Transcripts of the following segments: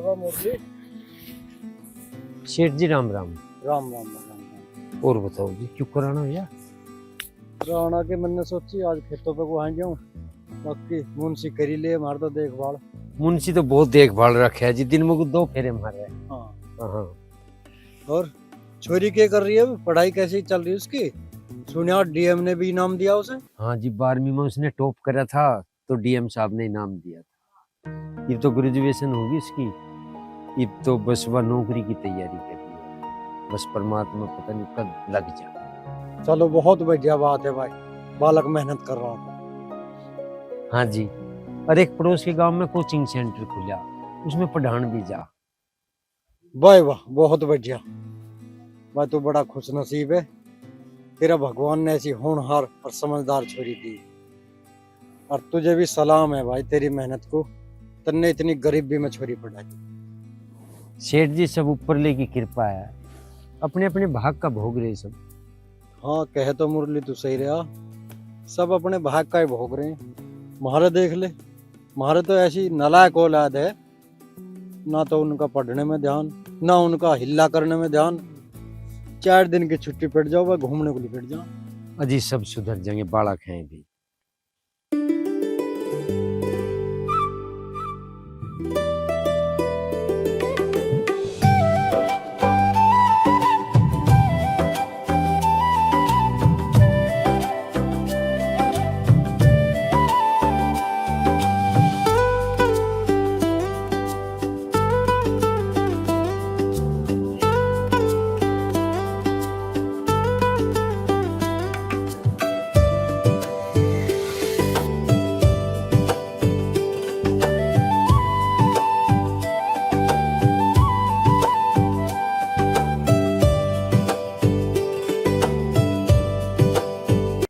बाबा मुरली। सेठ जी राम राम। राम राम राम। और बताओ जी क्यों कराना भैया? राणा के मन ने सोची आज खेतों पे को आ जाऊं, बाकी मुंशी करी ले हमारे तो देखभाल। मुंशी तो बहुत देखभाल रखे है जी, दिन में को 2 फेरे मार रहे हैं। हाँ हाँ। और छोरी क्या कर रही है, पढ़ाई कैसी चल रही है उसकी? सुनिया डीएम ने भी इनाम दिया उसे। हाँ जी, 12वीं में उसने टॉप करा था तो डीएम साहब ने इनाम दिया था। ये तो ग्रेजुएशन होगी इसकी, ये तो बस वह नौकरी की तैयारी कर रही है। बस परमात्मा पता नहीं कब लग जाए। चलो बहुत बढ़िया बात है भाई, बालक मेहनत कर रहा हूँ। हाँ जी, और एक पड़ोस के गांव में कोचिंग सेंटर खुला, उसमें पढ़ान भी जा। वाह वाह, बहुत बढ़िया। मैं तो बड़ा खुश नसीब है, तेरा भगवान ने ऐसी होनहार और समझदार छोरी दी। और तुझे भी सलाम है भाई तेरी मेहनत को, तन्ने इतनी गरीबी में छोरी पढ़ाई। सेठ जी सब ऊपर ले की कृपा है, अपने अपने भाग का भोग रहे सब। हाँ कहे तो मुरली तू सही रहा, सब अपने भाग का ही भोग रहे हैं। मारे देख ले, मारे तो ऐसी नालायक औलाद है, ना तो उनका पढ़ने में ध्यान, ना उनका हिल्ला करने में ध्यान। 4 दिन की छुट्टी पड़ जाओ वह घूमने को निकल जाओ। अजी सब सुधर जाएंगे, बालक हैं भी।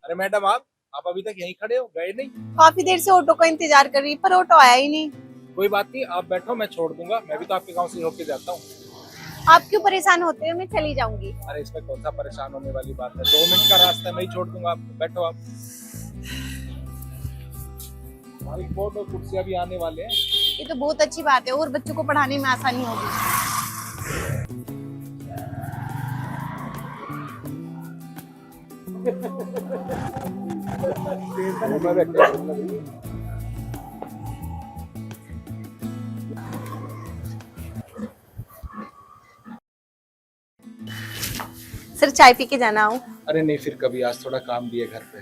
अरे मैडम आप अभी तक यहीं खड़े हो, गए नहीं? काफी देर से ऑटो का इंतजार कर रही, पर ऑटो आया ही नहीं। कोई बात नहीं, आप बैठो, मैं छोड़ दूंगा। मैं भी तो आपके गांव से होके जाता हूँ। आप क्यों परेशान होते हो, मैं चली जाऊंगी। अरे इसमें कौन सा परेशान होने वाली बात है, 2 मिनट का रास्ता है, मैं ही छोड़ दूंगा आपको। बैठो आप। हमारी बोर्ड और कुर्सियां भी आने वाले हैं। ये तो बहुत अच्छी बात है, और बच्चों को पढ़ाने में आसानी होगी। सर चाय पी के जाना हूँ। अरे नहीं, फिर कभी, आज थोड़ा काम भी है घर पे।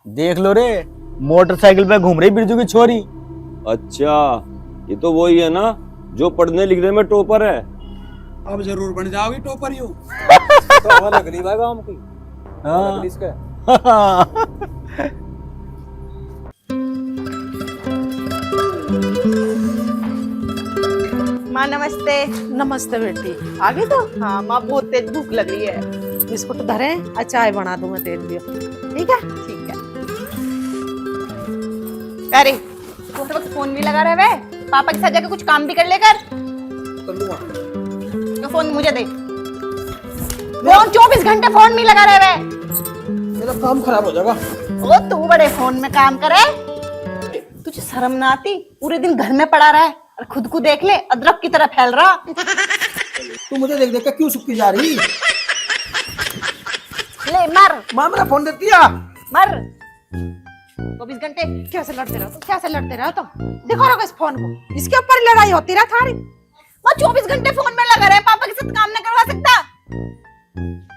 देख लो रे, मोटरसाइकिल पे घूम रही बिरजू की छोरी। अच्छा, ये तो वही है ना जो पढ़ने लिखने में टॉपर है। अब जरूर बन जाओगी टॉपर यू। तो हवा लग रही भाई गाँव की। हाँ। इसका माँ नमस्ते। नमस्ते बेटी, आ गई तो? हाँ माँ, बहुत तेज भूख लग रही है। बिस्कुट धरे और चाय बना दूं मैं तेरे लिए, ठीक है? ठीक है। अरे तू हर वक्त फोन भी लगा रहे वे, पापा के साथ जाकर कुछ काम भी कर लेकर। तो फोन मुझे दे। फोन 24 घंटे फोन में लगा रहे वे। मेरा काम खराब हो जाएगा। ओ तू बड़े फोन में काम करे, तुझे शर्म ना आती? पूरे दिन घर में पड़ा रहा है और खुद को देख ले, अदरक की तरह फैल रहा। तू मुझे देख देख के क्यों सुखती जा रही? ले मर माँ मेरा फोन देती है। मर। 24 घंटे कैसे लड़ते रहो तुम, कैसे लड़ते रहो तुम? देखो रखो इस फोन को, इसके ऊपर लड़ाई होती रहा थारी। वो 24 घंटे फोन में लगा रहे, पापा के साथ काम नहीं करवा सकता।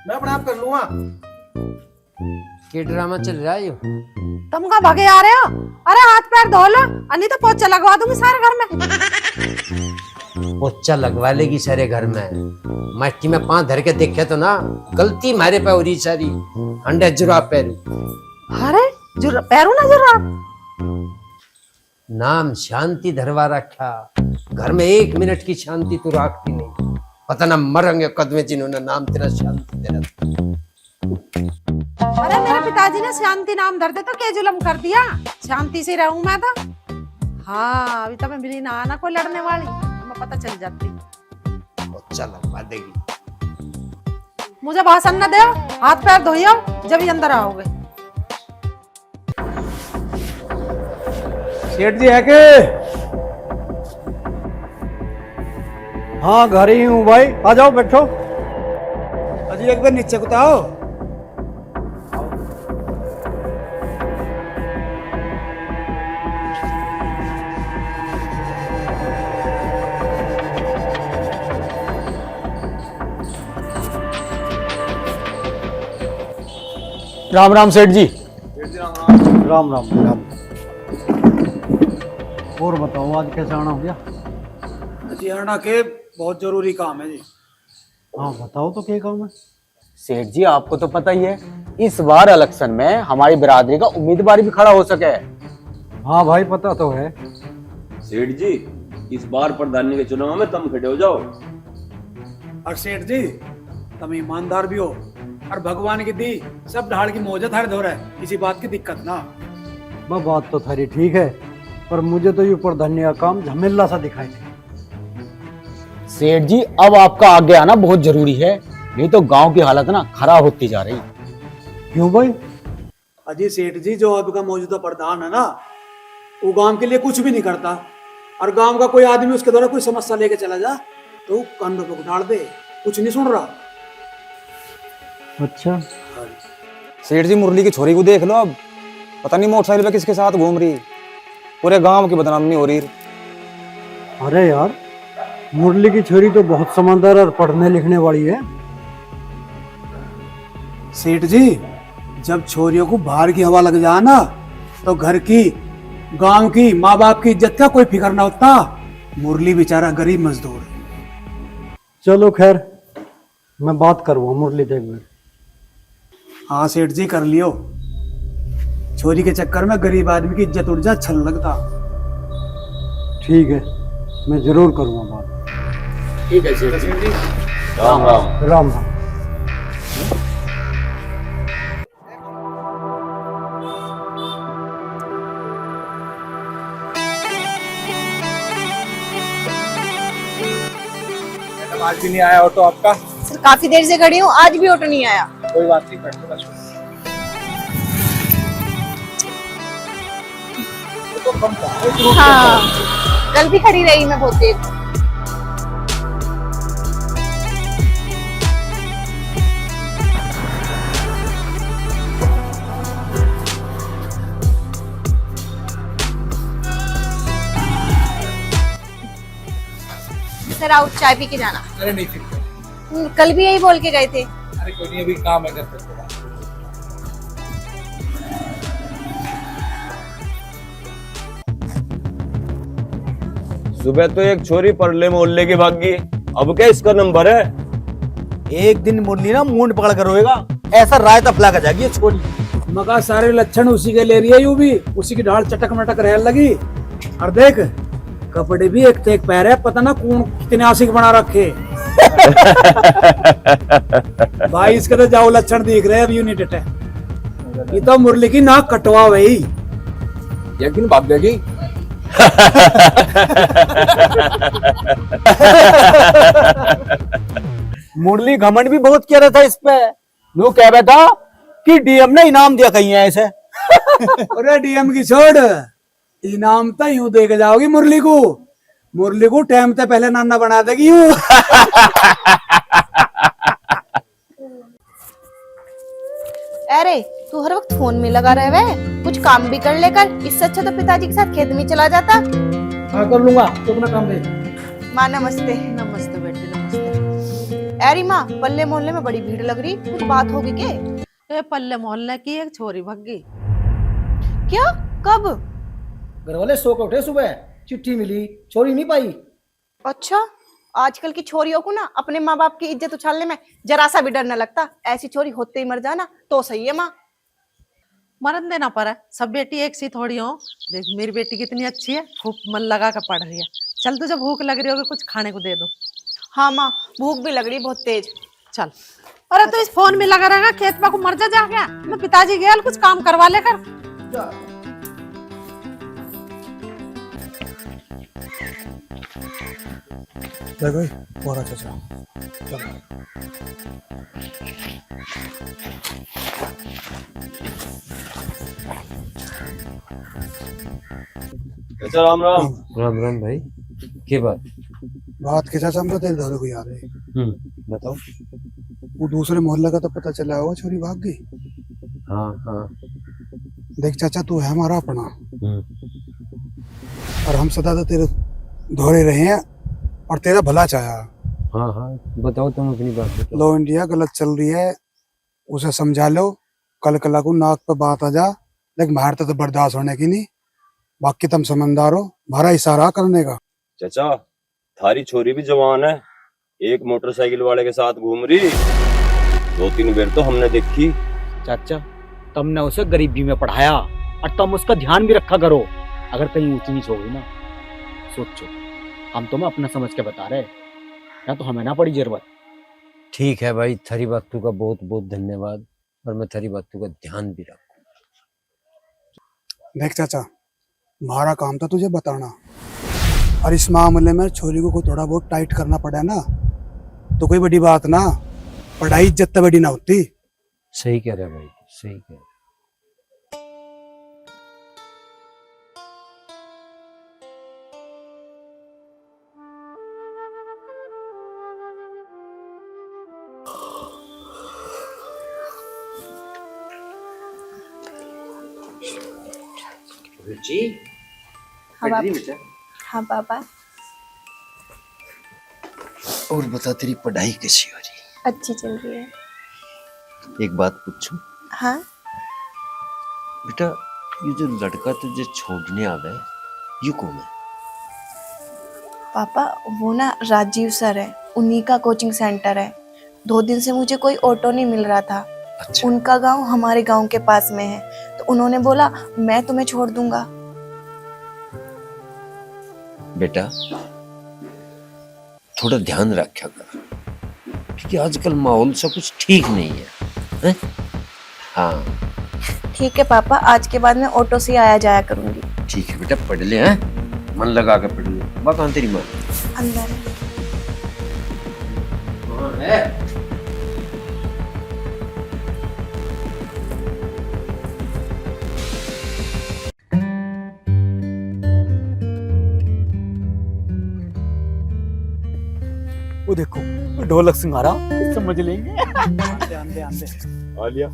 मैं अपने आप कर लूंगा। क्या ड्रामा चल रहा है? तुम कहाँ भागे आ रहे हो? अरे हाथ पैर धो लो, अन्य तो पोछा लगवा दूंगी सारे घर में। पोछा लगवा लेगी सारे घर में? मट्टी में पांव धर के देखे तो ना, गलती मारे पे हो रही सारी। अंडे जुराब पैरू। अरे पैरू ना जरा। नाम शांति धरवा रखा, घर में 1 मिनट की शांति तो रखती नहीं। पता ना मरेंगे कदमे जिन्होंने नाम तेरा शांति दे रखा। अरे मेरे पिताजी ने शांति नाम धर दे तो क्या जुल्म कर दिया? शांति से रहूं मैं तो। हाँ अभी तो मैं मिली ना आना कोई लड़ने वाली, हमें पता चल जाती। पोछा लगवा देगी। मुझे भाषण न दो, हाथ पैर धोइयो जब ही अंदर आओगे। सेठ जी है के? हाँ घर ही हूँ भाई, आ जाओ बैठो। अजी एक बार नीचे कुताओ। राम राम सेठ जी। राम राम राम। और बताओ आज कैसे आना हो गया? अजी आना के बहुत जरूरी काम है जी। हाँ बताओ तो क्या काम है? सेठ जी आपको तो पता ही है, इस बार इलेक्शन में हमारी बिरादरी का उम्मीदवार भी खड़ा हो सके। हाँ भाई पता तो है। सेठ जी इस बार प्रधानी के चुनाव में तुम खड़े हो जाओ। और सेठ जी तुम ईमानदार भी हो और भगवान की दी सब ढाल की मौजत हर दौर है, किसी बात की दिक्कत ना। वह बात तो थारी ठीक है, पर मुझे तो ये प्रधानी का काम झमेला सा दिखाई दे। सेठ जी अब आपका आगे आना बहुत जरूरी है, नहीं तो गांव की हालत ना खराब होती जा रही। क्यों भाई? अजी सेठ जी जो आपका मौजूदा प्रधान है ना, वो गांव के लिए कुछ भी नहीं करता, और गांव का कोई आदमी उसके द्वारा कोई समस्या लेके चला जा तो वो कंधों पे डाल दे, कुछ नहीं सुन रहा। अच्छा सेठ जी मुरली की छोरी को देख लो, अब पता नहीं मोटरसाइकिल पे किसके साथ घूम रही, पूरे गांव की बदनामी हो रही। अरे यार मुरली की छोरी तो बहुत समझदार और पढ़ने लिखने वाली है। सेठ जी जब छोरियों को बाहर की हवा लग जाए ना, तो घर की, गांव की, माँ बाप की इज्जत का कोई फिक्र ना होता। मुरली बेचारा गरीब मजदूर है। चलो खैर मैं बात करूँगा मुरली से एक बार। हाँ सेठ जी कर लियो, छोरी के चक्कर में गरीब आदमी की इज्जत उड़ जा, अच्छा नहीं लगता। ठीक है मैं जरूर करूँगा बात। ठीक है सेठ जी। राम राम। राम राम। आज भी नहीं आया ऑटो आपका? सर काफी देर से खड़ी हूँ, आज भी ऑटो नहीं आया। कोई बात नहीं, बैठो बस। तो कम था। हाँ कल भी खड़ी रही मैं बहुत देर। सर आओ चाय पी के जाना। अरे नहीं फिर कल भी यही बोल के गए थे। अरे कोई नहीं, अभी काम है घर पे थोड़ा। सुबह तो एक छोरी परले मोहल्ले की भागी, अब क्या इसका नंबर है? एक दिन मुरली ना मुंड पकड़ कर रोएगा, ऐसा राय तफला कर जाएगी ये छोरी। मगा सारे लक्षण उसी के ले रही है, यूं भी उसी की ढाल चटक मटक रहने लगी। और देख कपड़े भी एक से एक पैर है, पता ना कौन कितने आशिक बना रखे। भाई इसके तो जाओ लक्षण दिख रहे हैं, अब यूनिट है। ये तो मुरली की नाक कटवा भाई, यकीन भाग जाएगी। मुरली घमंड भी बहुत किया था इस पे, वो कह रहा था कि डीएम ने इनाम दिया कहीं है ऐसे। अरे डीएम की छोड़, इनाम तो यूं दे के जाओगी मुरली को। मुरली को टाइम से पहले नाना बना देगी यूं। अरे तू हर वक्त फोन में लगा रहे वे, कुछ काम भी कर लेकर। इससे अच्छा तो पिताजी के साथ खेत में चला जाता। हाँ कर लूंगा, तो अपना काम दे। माँ नमस्ते। नमस्ते बेटी नमस्ते। अरे माँ पल्ले मोहल्ले में बड़ी भीड़ लग रही, कुछ बात होगी के? ए पल्ले मोहल्ले की एक छोरी भग्गी। क्या? कब? घर वाले सो के उठे सुबह, चिट्ठी मिली, छोरी नहीं पाई। अच्छा आजकल की छोरियों को ना अपने माँ बाप की इज्जत उछालने में जरा सा भी डर न लगता। ऐसी छोरी होते ही मर जाना तो सही है माँ। मरन देना पड़ा, सब बेटी एक सी थोड़ी हो। देख मेरी बेटी कितनी अच्छी है, खूब मन लगा कर पढ़ रही है। चल तुझे भूख लग रही होगी, कुछ खाने को दे दो। हाँ माँ भूख भी लग रही बहुत तेज। चल। अरे तू इस फोन में लगा रहेगा, खेत में को मर जा गया। मैं पिताजी गया कुछ काम करवा लेकर। देखो बोरा चाचा चलो। चाचा राम राम। राम राम भाई। के बात? बात के चाचा हमको तेरे दारू को याद है। बताओ। वो दूसरे मोहल्ले का तो पता चला होगा, छोरी भाग गई। हाँ हाँ। देख चाचा, तू है हमारा अपना और हम सदा तो तेरे दोहरे रहे हैं और तेरा भला चाहा। हाँ हाँ, बताओ तुम अपनी बात बताओ। लो इंडिया गलत चल रही है, उसे समझा लो। कल कला को नाक पे बात आ जा, लेकिन बाहर तो बर्दाश्त होने की नहीं। बाकी तुम समझदार हो, हमारा इशारा करने का। चाचा थारी छोरी भी जवान है, एक मोटरसाइकिल वाले के साथ घूम रही, 2-3 बार तो हमने देखी। चाचा तुमने उसे गरीबी में पढ़ाया और तुम उसका ध्यान भी रखा करो। अगर कहीं ऊंची नीच हो गई ना, सोचो हम तुम्हें अपना समझ के बता रहे, या तो हमें ना पड़ी जरूरत। ठीक है भाई, थारी बातों का बहुत बहुत धन्यवाद, और मैं थारी बातों का ध्यान भी रखूँ। देख चाचा, हमारा काम था तुझे बताना, और इस मामले में छोरी को थोड़ा बहुत टाइट करना पड़ा ना तो कोई बड़ी बात ना। पढ़ाई इज्जत तो बड़ी ना होती। सही कह रहे भाई, सही कह रहे। रुचि, हाँ पापा। और बता, तेरी पढ़ाई कैसी हो रही? अच्छी चल रही है। एक बात पूछूं? हाँ। बेटा, ये जो लड़का तुझे छोड़ने आ गए, ये कौन है? पापा वो ना राजीव सर है, उन्हीं का कोचिंग सेंटर है। 2 दिन से मुझे कोई ऑटो नहीं मिल रहा था। अच्छा। उनका गांव हमारे गांव के पास में है, तो उन्होंने बोला मैं तुम्हें छोड़ दूंगा। बेटा थोड़ा ध्यान रखा कर, क्योंकि आजकल माहौल सब कुछ ठीक नहीं है, हैं? हाँ ठीक है पापा, आज के बाद मैं ऑटो से आया जाया करूंगी। ठीक है बेटा, पढ़ ले, हैं? मन लगा कर पढ़ ले। बात कहाँ तेरी माँ? अंदर है। वो देखो ढोलक सिंघारा, समझ लेंगे। आ लिया।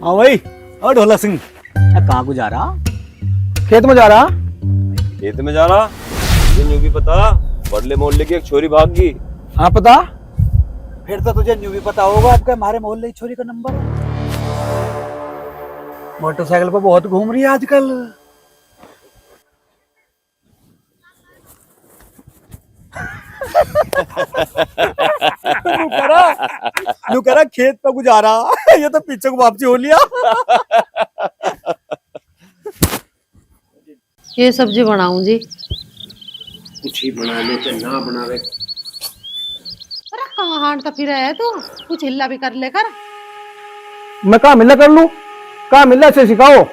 हाँ भाई, और ढोलक सिंह कहाँ को जा रहा? खेत में जा रहा। खेत में जा रहा? तुझे यूं भी पता, बड़ले मोहल्ले की एक छोरी भाग गई। हाँ पता। फिर तो तुझे न्यू भी पता होगा, आपके हमारे मोहल्ले की छोरी का नंबर है। मोटरसाइकिल पर बहुत घूम रही है आजकल। करा खेत पे गुजारा। ये तो पीछे को वापसी हो लिया। ये सब्जी बनाऊं जी? कुछ ही बना लेते, ना बनावे। अरे कहाँ हांडता फिर है तू, कुछ हिल्ला भी कर लेकर। मैं कहा मिला कर लूं, कहा मिला से सिखाओ।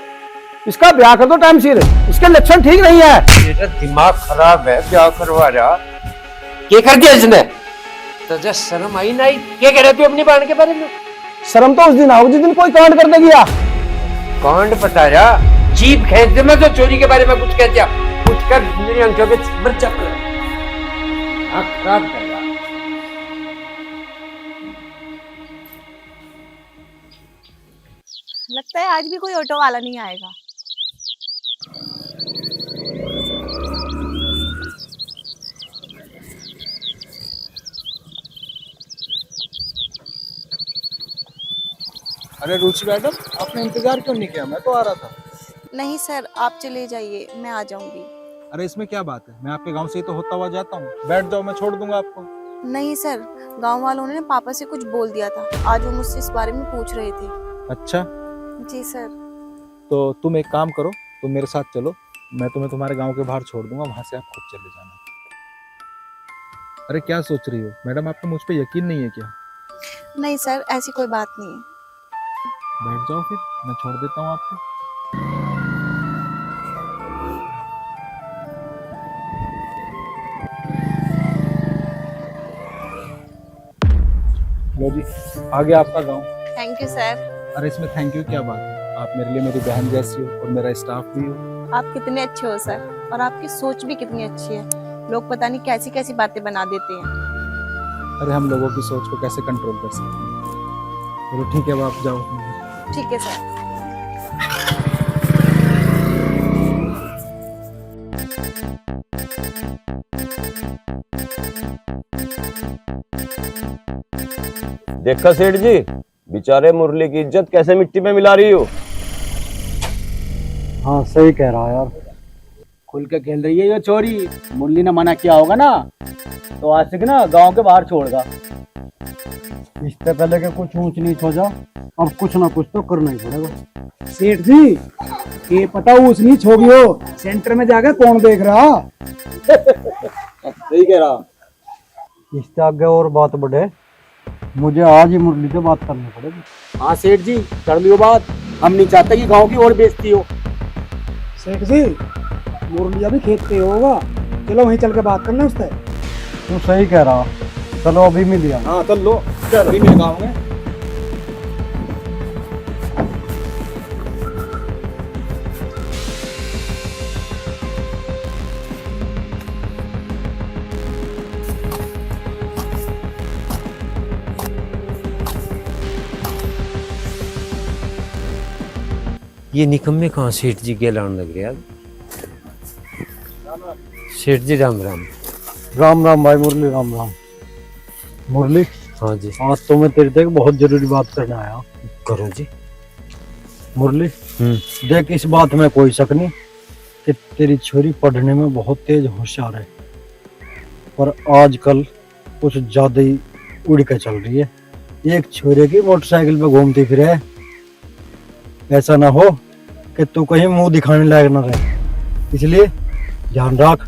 इसका ब्याह कर दो टाइम सिर, इसके लक्षण ठीक नहीं है। बेटा दिमाग खराब है, क्या करवा रहा? क्या कर दिया इसने? तुझे शर्म आई नहीं? क्या कह रहे तू अपनी बहन के बारे में? शर्म तो उस दिन आओ जिस दिन कोई कांड करने गया। कांड पता रहा? जीप खेत में तो चोरी के बारे में कुछ कह दिया, कुछ कर मेरी आंखों पे मिर्चा पड़ा, आँख खराब कर रहा। लगता है आज भी कोई ऑटो वाला नहीं आएगा। अरे रुचि मैडम, आपने इंतजार क्यों नहीं किया? मैं तो आ रहा था। नहीं सर, आप चले जाइए, मैं आ जाऊंगी। अरे इसमें क्या बात है, मैं आपके गांव से ही तो होता हुआ जाता हूँ। बैठ जाओ, मैं छोड़ दूंगा आपको। नहीं सर, गांव वालों ने पापा से कुछ बोल दिया था, आज वो मुझसे इस बारे में पूछ रहे थे। अच्छा, जी सर। तो तुम एक काम करो, तुम मेरे साथ चलो, मैं तुम्हें तुम्हारे गांव के बाहर छोड़ दूंगा, वहां से आप खुद चले जाना। अरे क्या सोच रही हो मैडम, आपको मुझ पे यकीन नहीं है क्या? नहीं सर, ऐसी कोई बात नहीं है। बैठ जाओ फिर, मैं छोड़ देता हूँ आपको। लो जी, आ गया आपका गांव। Thank you sir. अरे इसमें थैंक यू क्या बात है, आप मेरे लिए मेरी बहन जैसी हो और मेरा स्टाफ भी हो। आप कितने अच्छे हो सर, और आपकी सोच भी कितनी अच्छी है। लोग पता नहीं कैसी कैसी बातें बना देते हैं। अरे हम लोगों की सोच को कैसे कंट्रोल कर सकते हैं। चलो ठीक है, अब आप जाओ। ठीक है सर। देखा सेठ जी, बेचारे मुरली की इज्जत कैसे मिट्टी में मिला रही हो। हाँ सही कह रहा है यार। खुल के खेल रही है ये चोरी। मुरली ने मना किया होगा ना, तो आज से ना गांव के बाहर छोड़गा। इससे पहले कि कुछ ऊंच नीच हो जा, अब कुछ ना कुछ तो करना ही पड़ेगा। सेठ जी, ये पता ऊंच नीच हो गई हो, सेंटर में जाकर कौन देख रहा। सही कह रहा। इससे आगे और बात बढ़े, मुझे आज ही मुरली से बात करनी पड़ेगी। हाँ सेठ जी, कर लियो बात। हम नहीं चाहते कि गांव की और बेइज्जती हो। सेठ जी, मुरलिया भी खेत पे होगा, चलो वहीं चल के बात करना उससे। तू सही कह रहा, चलो अभी मिल लिया। हाँ चल लो, चल अभी मेरे गाँव में। ये निकम्मे कहाँ सेठ जी के लाने लग रहे यार। सेठ जी राम राम। राम राम भाई मुरली, राम राम। मुरली, हाँ जी। आज तो मैं तेरे से एक बहुत जरूरी बात करने आया। करो जी। मुरली, देख इस बात में कोई शक नहीं कि तेरी छोरी पढ़ने में बहुत तेज होशियार है, पर आजकल कुछ ज्यादा ही उड़ के चल रही है। एक छोरे की मोटरसाइकिल पे घूमती फिरे, ऐसा ना हो कि तू कहीं मुंह दिखाने लायक ना रहे, इसलिए ध्यान रख।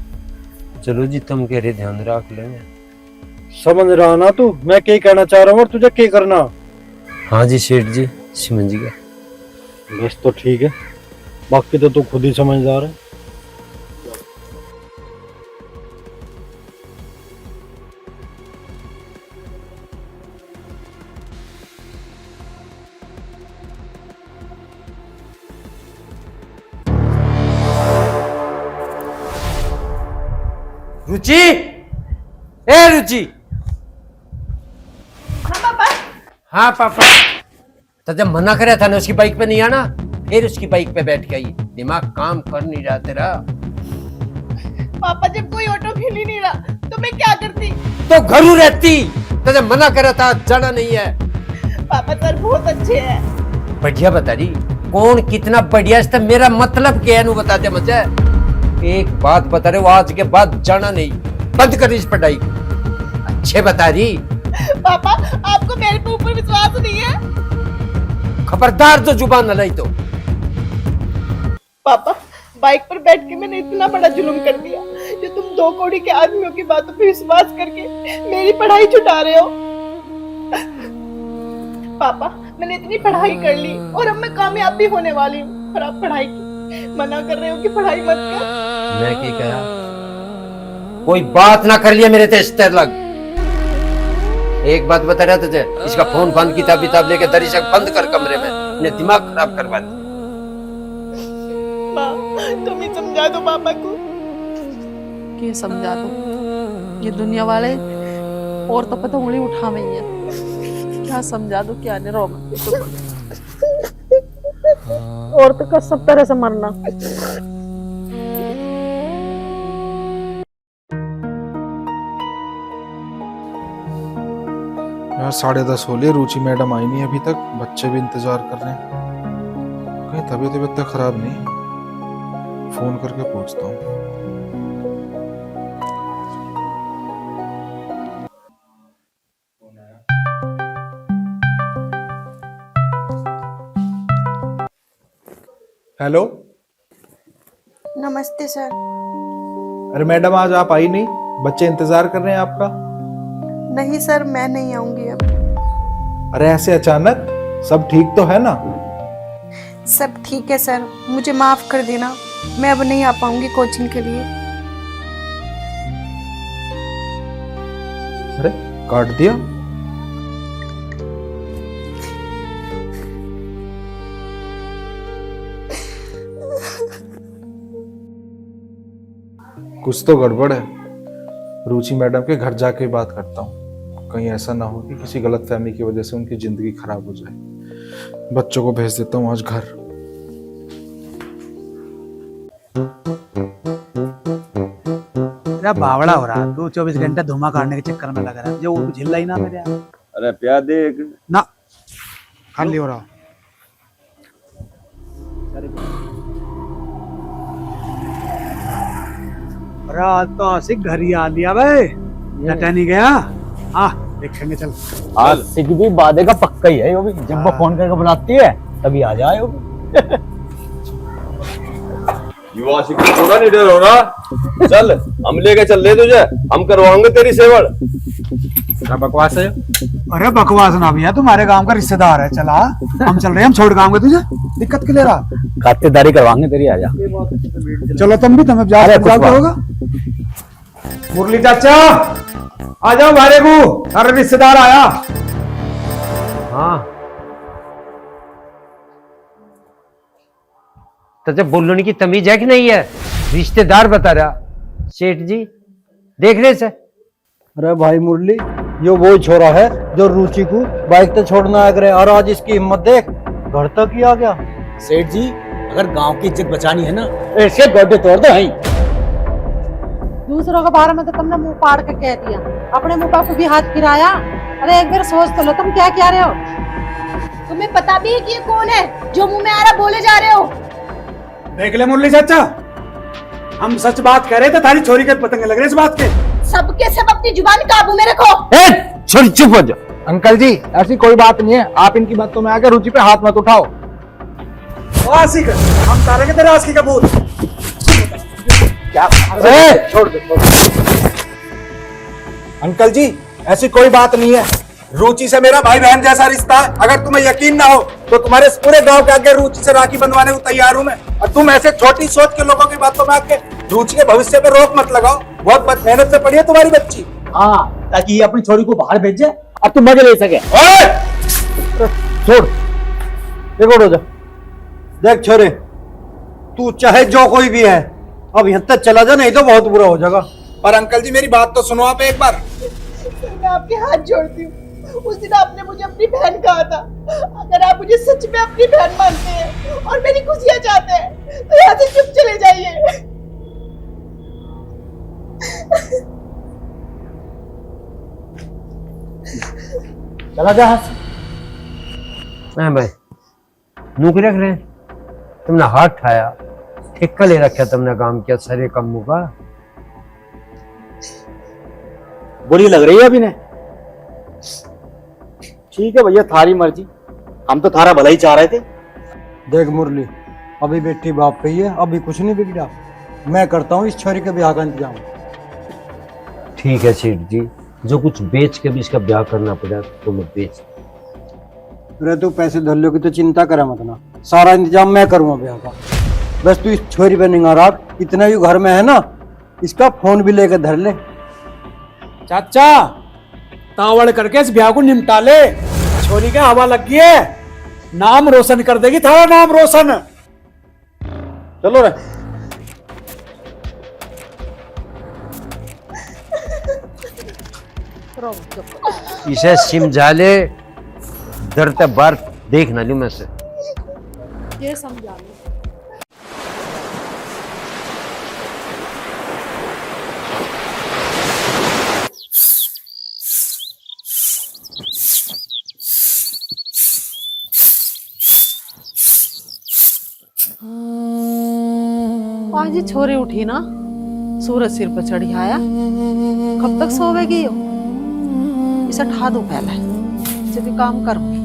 चलो जी, तुम कह रहे ध्यान रख लेंगे। समझ रहा ना तू मैं क्या कहना चाह रहा हूँ और तुझे क्या करना। हाँ जी सेठ जी, समझ गया। बस तो ठीक है, बाकी तो तू खुद ही समझदार है। रुचि, ए रुचि। हाँ पापा। हाँ पापा। तो जब मना करे था ना उसकी बाइक पे नहीं आना, फिर उसकी बाइक पे बैठ के आई। दिमाग काम कर नहीं रहा तेरा। पापा जब कोई ऑटो मिल ही नहीं रहा तो मैं क्या करती। तो घरू रहती। तो जब मना करा था जाना नहीं है। पापा सर बहुत अच्छे हैं। बढ़िया बता रही कौन कितना बढ़िया, इसका मेरा मतलब क्या है बता दे मुझे। एक बात बता रहे हो, आज के बाद जाना नहीं, बंद कर इस पढ़ाई को। अच्छे बता रही। पापा आपको मेरे पे ऊपर विश्वास नहीं है। खबरदार जो जुबान न लाई तो। पापा बाइक पर बैठ के मैंने इतना बड़ा जुल्म कर दिया जो तुम 2 कौड़ी के आदमियों की बातों पे विश्वास करके मेरी पढ़ाई छुटा रहे हो। पापा मैंने इतनी पढ़ाई कर ली और अब मैं कामयाब भी होने वाली हूँ, और आप पढ़ाई की मना कर रहे हो कि पढ़ाई मत कर। मैं क्या कहा? कोई बात ना कर लिया मेरे तेज लग। एक बात बता रहा तुझे, इसका फोन बंद, किताब किताब लेके दरिशक बंद कर कमरे में, इन्हें दिमाग खराब करवा दे। माँ तुम ही समझा दो पापा को। क्या समझा दो, ये दुनिया वाले और तो पता उंगली उठा में ही है। क्या समझा दो, क्या नहीं रो मत। और तो का सब तरह से मरना। यार 10:30 हो लिए, रुचि मैडम आई नहीं अभी तक, बच्चे भी इंतजार कर रहे हैं। कहीं तबीयत तो खराब नहीं, फोन करके पूछता हूँ। हेलो। नमस्ते सर। अरे मैडम आज आप आई नहीं, बच्चे इंतजार कर रहे हैं आपका। नहीं सर मैं नहीं आऊंगी अब। अरे ऐसे अचानक, सब ठीक तो है ना? सब ठीक है सर, मुझे माफ कर देना, मैं अब नहीं आ पाऊंगी कोचिंग के लिए। अरे काट दिया? कुछ तो गड़बड़ है। रुचि मैडम के घर जाके बात करता हूँ, कहीं ऐसा ना हो कि किसी गलतफहमी की वजह से उनकी जिंदगी खराब हो जाए। बच्चों को भेज देता हूँ आज घर। तेरा बावड़ा हो रहा, तू 24 घंटे धुआं काटने के चक्कर में लग रहा है, जो वो झिल्ला ही ना मेरे यहाँ। अरे प्यार देख ना खाली हो रहा। अरे आज तो आशिक घर ही आ लिया भाई, नटा नहीं गया। हाँ देखेंगे, चल। आज सिख भी वादे का पक्का ही है वो भी, जब वो फोन करके बुलाती है तभी आ जाए वो भी। युवा आशिक थोड़ा नहीं डर हो रहा। चल हम लेके चल रहे तुझे, हम करवाएंगे तेरी सेवड़। क्या बकवास है? अरे बकवास ना भैया, तुम्हारे गांव का रिश्तेदार है, चला हम चल रहे हैं, हम छोड़ गाँव तुझे दिक्कत के ले रहा। खातिरदारी करवाएंगे तेरी, आ जा। चलो तुम भी, तुम्हें जाओगे होगा। मुरली चाचा आ जाओ, भारे को अरे रिश्तेदार आया। हाँ तो जब बोलने की तमीज है कि नहीं है? रिश्तेदार बता रहा सेठ जी, देख रहे से। अरे भाई मुरली, ये वो छोरा है जो रुचि को बाइक पे छोड़ना आ गए, और आज इसकी हिम्मत देख, घर तक ही आ गया। सेठ जी, अगर गांव की इज्जत बचानी है ना, ऐसे गोडे तोड़ दो। दूसरों के बारे में तो तुमने मुंह पाड़ के कह दिया, अपने मुंह पर भी हाथ फिराया। अरे एक बार सोच तो लो, तुम क्या रहे हो? तुम्हें पता भी है कि ये कौन है जो मुंह में आ रहा बोले जा रहे हो? देख ले मुरली चाचा, हम सच बात कर रहे थे, थारी छोरी के पतंगे लग रहे इस बात के। सबके सब अपनी जुबान काबू में रखो। छोड़, चुप हो जा। अंकल जी ऐसी कोई बात नहीं है, आप इनकी बातों में आकर रुचि पे हाथ मत उठाओ। आशिक, हम तारेंगे तेरे आशिक का भूत। क्या? छोड़ दे। अंकल जी ऐसी कोई बात नहीं है, रुचि से मेरा भाई बहन जैसा रिश्ता है। अगर तुम्हें यकीन ना हो तो तुम्हारे पूरे गांव के आगे रुचि से राखी बंधवाने को तैयार हूं मैं। और तुम ऐसे छोटी सोच के लोगों की बातों में आके रुचि के भविष्य पे रोक मत लगाओ। बहुत मेहनत से पढ़ी है तुम्हारी बच्ची। हाँ, ताकि ये अपनी छोरी को बाहर भेज जाए और तुम मजे ले सके। छोड़, देखो रोजा, देख छोरे, तू चाहे जो कोई भी है, अब यहाँ तक चला जा, नहीं तो बहुत बुरा हो जाएगा। और अंकल जी मेरी बात तो सुनो आप एक बार। मैं आपके हाथ जोड़ती हूँ, उस दिन आपने मुझे अपनी बहन कहा था, अगर आप मुझे सच में अपनी बहन मानते हैं और मेरी खुशियाँ चाहते हैं तो यहाँ से चुप चले जाइए। चला जा। हाँ भाई, नौकरी रख रहे हैं, तुमने हाथ ठाया, ठेका ले रखा तुमने काम किया सारे कामों का। बुरी लग रही है अभी ने। ठीक है भैया, थारी मर्जी, हम तो थारा भला ही चाह रहे थे। देख मुरली, अभी बेटी बाप पे ही है, अभी कुछ नहीं बिगड़ा। मैं करता हूँ इस छोरी के ब्याह का इंतजाम। ठीक है सेठ जी, जो कुछ बेच के भी इसका ब्याह करना पड़ा तो मैं बेच। अरे तू पैसे धल्लो की तो चिंता करे मत ना, सारा इंतजाम मैं करूँगा ब्याह का। बस तू इस छोरी पे निगाह रख, इतना भी घर में है ना, इसका फोन भी लेकर धर ले। चाचा तावड़ करके इस ब्याह को निपटा ले, छोरी का हवा लग गई है, नाम रोशन कर देगी, थारा नाम रोशन। चलो रे। इसे समझा ले, डर तक बार देख ना लू मैं से। ये समझा लो। आज ही छोरी उठी ना, सूरज सिर पर चढ़ी आया, कब तक सोवेगी यो? इसे ठा दो पहले, इसे भी काम करूंगी।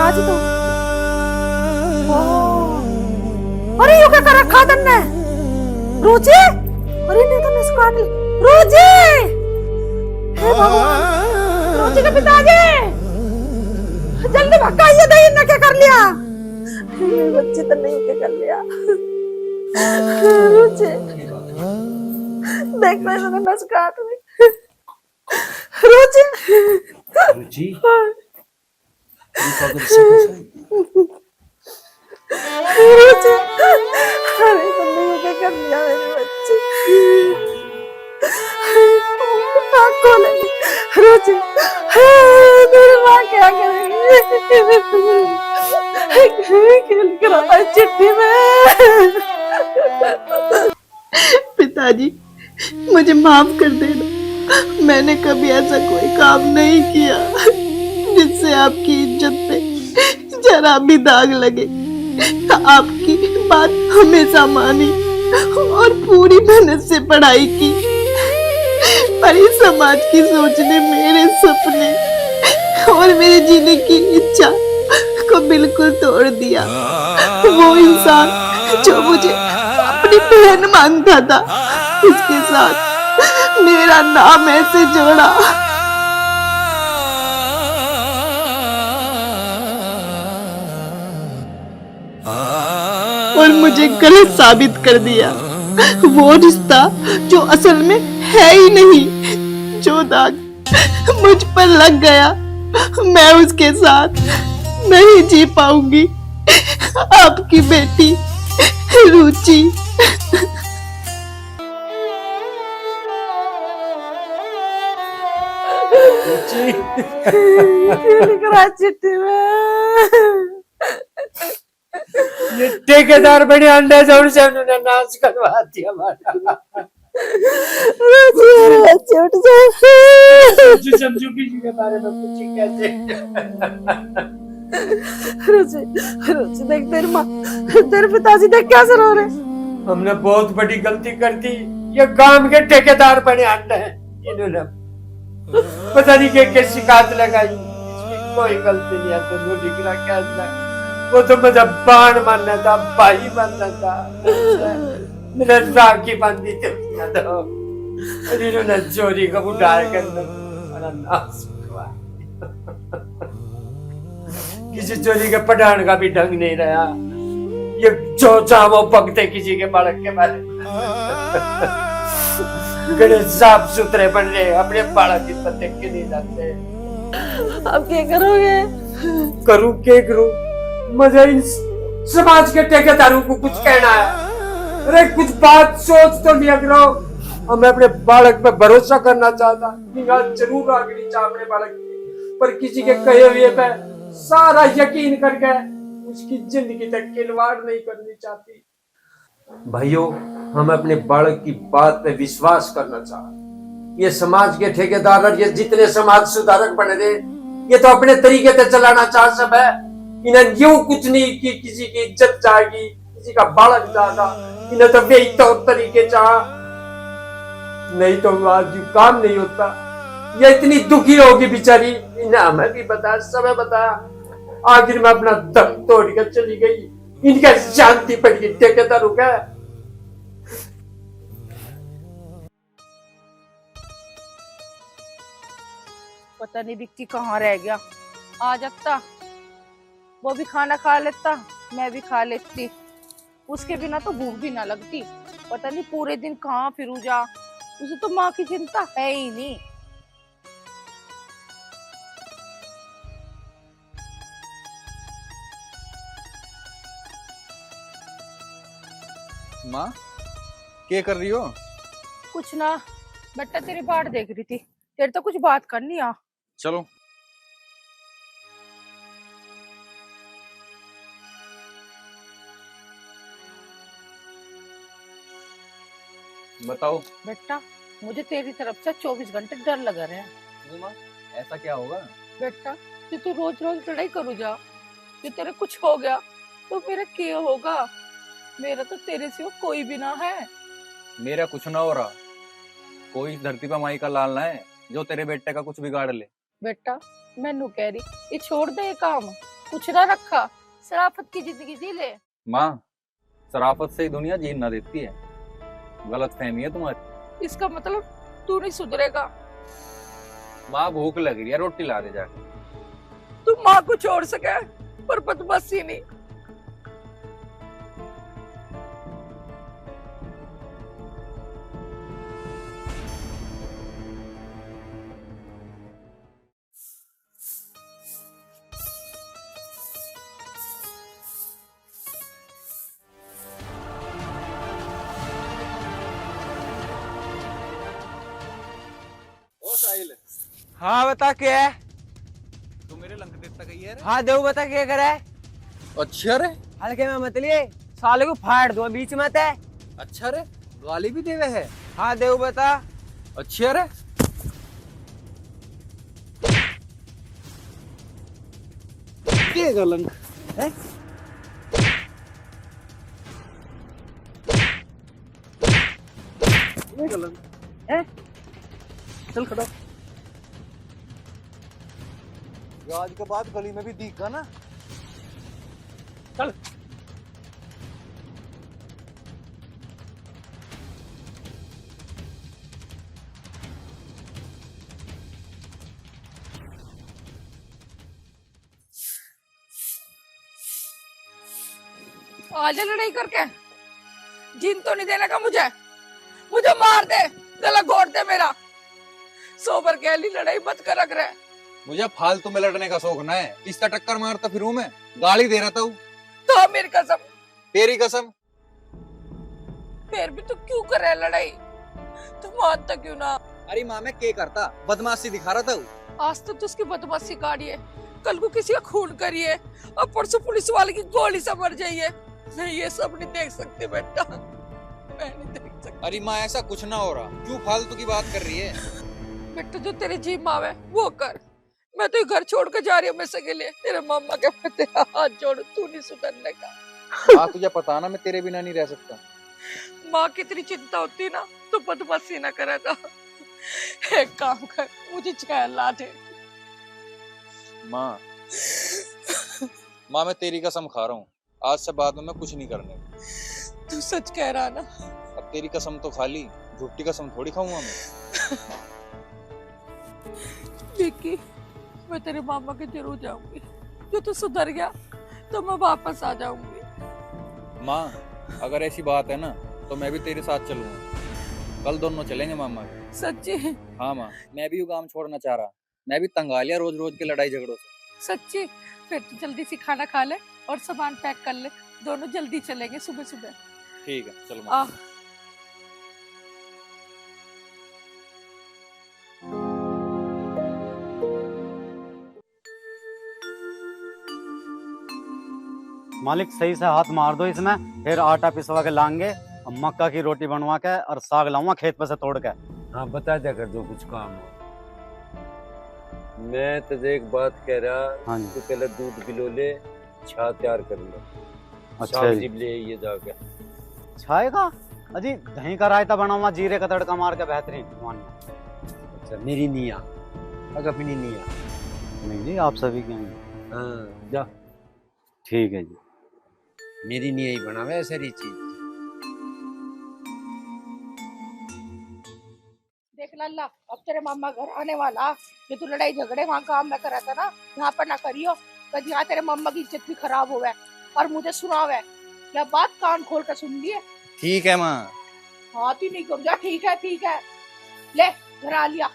आज तो अरे यो क्या कर रखा तन्ने रुचि? अरे नहीं तो नस काट ली। रोजी, हे भगवान, रोजी के पिताजी, जल्दी भगाइए, दही ने क्या कर लिया? बच्चे तो नहीं क्या कर लिया? रोजी, देख मैंने नस काट ली। रोजी, रुचि रोजी, अरे तुमने यूं क्या कर लिया मेरे बच्चे? आँख खोलेगी। रोजी, मेरी माँ क्या करेगी? खेल कर आता है चिट्ठी में। पिताजी, मुझे माफ कर देना। मैंने कभी ऐसा कोई काम नहीं किया जिससे आपकी इज्जत पे जरा भी दाग लगे। आपकी बात हमेशा मानी और पूरी मेहनत से पढ़ाई की, पर इस समाज की सोच ने मेरे सपने और मेरे जीने की इच्छा को बिल्कुल तोड़ दिया। वो इंसान जो मुझे अपनी बहन मानता था, उसके साथ मेरा नाम ऐसे जोड़ा। और मुझे गलत साबित कर दिया। वो रिश्ता जो असल में है ही नहीं, जो दाग मुझ पर लग गया, मैं उसके साथ नहीं जी पाऊंगी। आपकी बेटी रुचि। चिट्ठी में ये ठेकेदार बने अंडे जोड़ से उन्होंने नाश करवा दिया हमारा। बच्चे उठ जाए। समझू किसी के बारे में कुछ कैसे? रुचि, रुचि देख तेरी माँ, तेरे पिताजी देख कैसे रो रहे। हमने बहुत बड़ी गलती कर दी। ये गांव के ठेकेदार बने अंडे हैं। इन्होंने पता नहीं क्या शिकायत लगाई। इसकी कोई गलती नहीं है। तो निकला क्या? वो तो मुझे बाण मारना था, भाई मारना था, मेरा राखी बांधी थी। इन्होंने चोरी को उठा कर नाश हुआ। किसी चोरी के पठान का भी ढंग नहीं रहा। ये जो चाह वो पकते किसी के बालक के बारे में। गणेश साफ सुथरे बन रहे, अपने बालक की पत्ते के नहीं जाते। अब क्या करोगे? करूं क्या करूं? मुझे इन समाज के ठेकेदारों को कुछ कहना है। अरे कुछ बात सोच तो लिया करो। और मैं अपने बालक पे भरोसा करना चाहता, निगाह जरूर रखनी चाहिए अपने बालक की, पर किसी के कहे हुए पे सारा यकीन करके उसकी जिंदगी तक खिलवाड़ नहीं करनी चाहती। भाइयों, हम अपने बालक की बात पे विश्वास करना चाहते। ये समाज के ठेकेदार और ये जितने समाज सुधारक बने थे, ये तो अपने तरीके से चलाना चाह सब है। इन्हें यूं कुछ नहीं कि किसी की इज्जत जाएगी, किसी का बालक जाएगा। इन्हें तो वही तौर तरीके चाह, नहीं तो आज काम नहीं होता। ये इतनी दुखी होगी बेचारी, इन्हें हमें भी बताया, सबे बताया। आखिर में अपना दम तोड़ कर चली गई। इनका शांति पड़ गई ठेकेदार हो गया। पता नहीं विक्की कहाँ रह गया। आ जाता, वो भी खाना खा लेता, मैं भी खा लेती। उसके बिना तो भूख भी ना लगती। पता नहीं पूरे दिन कहाँ फिरू जा, उसे तो माँ की चिंता है ही नहीं। माँ, क्या कर रही हो? कुछ ना बेटा, तेरी बाट देख रही थी। तेरे तो कुछ बात करनी आ। चलो। बताओ। बेटा, मुझे तेरी तरफ से 24 घंटे डर लगा रहा है। माँ, ऐसा क्या होगा? बेटा, तू रोज रोज लड़ाई करू जा। जो तेरे कुछ हो गया तो मेरा क्या होगा? मेरा तो तेरे सिवा कोई भी ना है। मेरा कुछ ना हो रहा। कोई इस धरती पर माई का लाल ना है जो तेरे बेटे का कुछ बिगाड़ ले। बेटा, मैनू कह रही, ये छोड़ दे ये काम, कुछ ना रखा, शराफत की जिंदगी जी ले। माँ, शराफत से ही दुनिया जीना देती है। गलत फहमी है तुम्हारी। इसका मतलब तू नहीं सुधरेगा। माँ भूख लग रही है, रोटी ला दे जाके। तू माँ को छोड़ सके पर बदमाशी नहीं। ओ साहिल, हाँ बता क्या है। तू मेरे लंक देता गई है रे? हाँ देव बता क्या करे। अच्छा रे, हल्के में मत लिए, साले को फाड़ दो बीच में है। अच्छा रे, गाली भी देवे है। हाँ देव बता। अच्छा रे, ये गलंग है। ये गलंग है। चल खड़ा। आज के बाद गली में भी दिखा ना। चल। आजा लड़ाई करके। जीन तो नहीं देने का मुझे। मुझे मार दे, गला घोट दे मेरा। सोबर गहली लड़ाई मत कर रख रहे। मुझे फालतू में लड़ने का शौक ना है, किसका टक्कर मारता फिरूं मैं, गाली दे रहा था हूँ। तो मेरी कसम। तेरी कसम। फिर भी तू क्यों कर रहा है लड़ाई? तू मानता क्यों ना? अरे माँ मैं क्या करता, बदमाशी दिखा रहा था हूँ। आज तक तो उसकी बदमाशी काढ़िए, कल को किसी का खून करिए और परसों पुलिस वाले की गोली से मर जाइए। नहीं ये सब नहीं देख सकते बेटा, मैं नहीं देख सकती। अरे माँ ऐसा कुछ ना हो रहा, क्यों फालतू की बात कर रही है? बेटा जो तेरे जी माँ है वो कर। मैं तो ये घर छोड़ कर जा रही हूँ हमेशा के लिए। तेरे मामा के मैं तेरा हाथ जोड़ू, तू नहीं सुधरने का। हाँ तुझे पता ना मैं तेरे बिना नहीं रह सकता। माँ की इतनी चिंता होती ना तो बदमाशी ना करे था। एक काम कर, मुझे 6 ला दे। माँ माँ मैं तेरी कसम खा रहा हूँ, आज से बाद में मैं कुछ नहीं करने। तू सच कह रहा ना? अब तेरी कसम तो खा ली, झूठी कसम थोड़ी खाऊंगा मैं। विक्की, मैं तेरे मामा के जरूर जाऊंगी। जो तू सुधर गया तो मैं वापस आ जाऊंगी। माँ अगर ऐसी बात है ना तो मैं भी तेरे साथ चलूंगा, कल दोनों चलेंगे मामा के। सच्ची? हाँ माँ, मैं भी वो काम छोड़ना चाह रहा, मैं भी तंग आ लिया रोज रोज के लड़ाई झगड़ों से। सच्ची? फिर तू जल्दी से खाना खा ले और सामान पैक कर ले, दोनों जल्दी चलेंगे सुबह सुबह। ठीक है चलो माँ। मालिक सही से हाथ मार दो इसमें, फिर आटा पिसवा के लाएंगे और मक्का की रोटी बनवा के और साग लाऊंगा खेत पे से तोड़ के। हाँ बता दिया कर जो कुछ काम हो। मैं तुझे एक बात कह रहा, हाँ जी। तू पहले दूध पिलो ले, छा तैयार कर ले। अच्छा साग जी। जिब ले ये जाके। छाए का अजी दही का रायता बनाऊंगा जीरे का तड़का मार के, बेहतरीन मानिए। अच्छा मेरी निया, अगर अपनी निया। नहीं जी आप सभी के हैं। हाँ जा, ठीक है जी। मेरी निया ही बनावे सारी चीज। देख लल्ला, अब तेरे मामा घर आने वाला। जो तू लड़ाई झगड़े वहाँ काम में करा था ना, यहाँ पर ना करियो। कभी यहाँ तेरे मामा की इज्जत भी खराब होवे और मुझे सुनावे। क्या बात कान खोल कर सुन लिए? ठीक है माँ। हाथ ही नहीं कर जा। ठीक है ठीक है, ले घर आ लिया।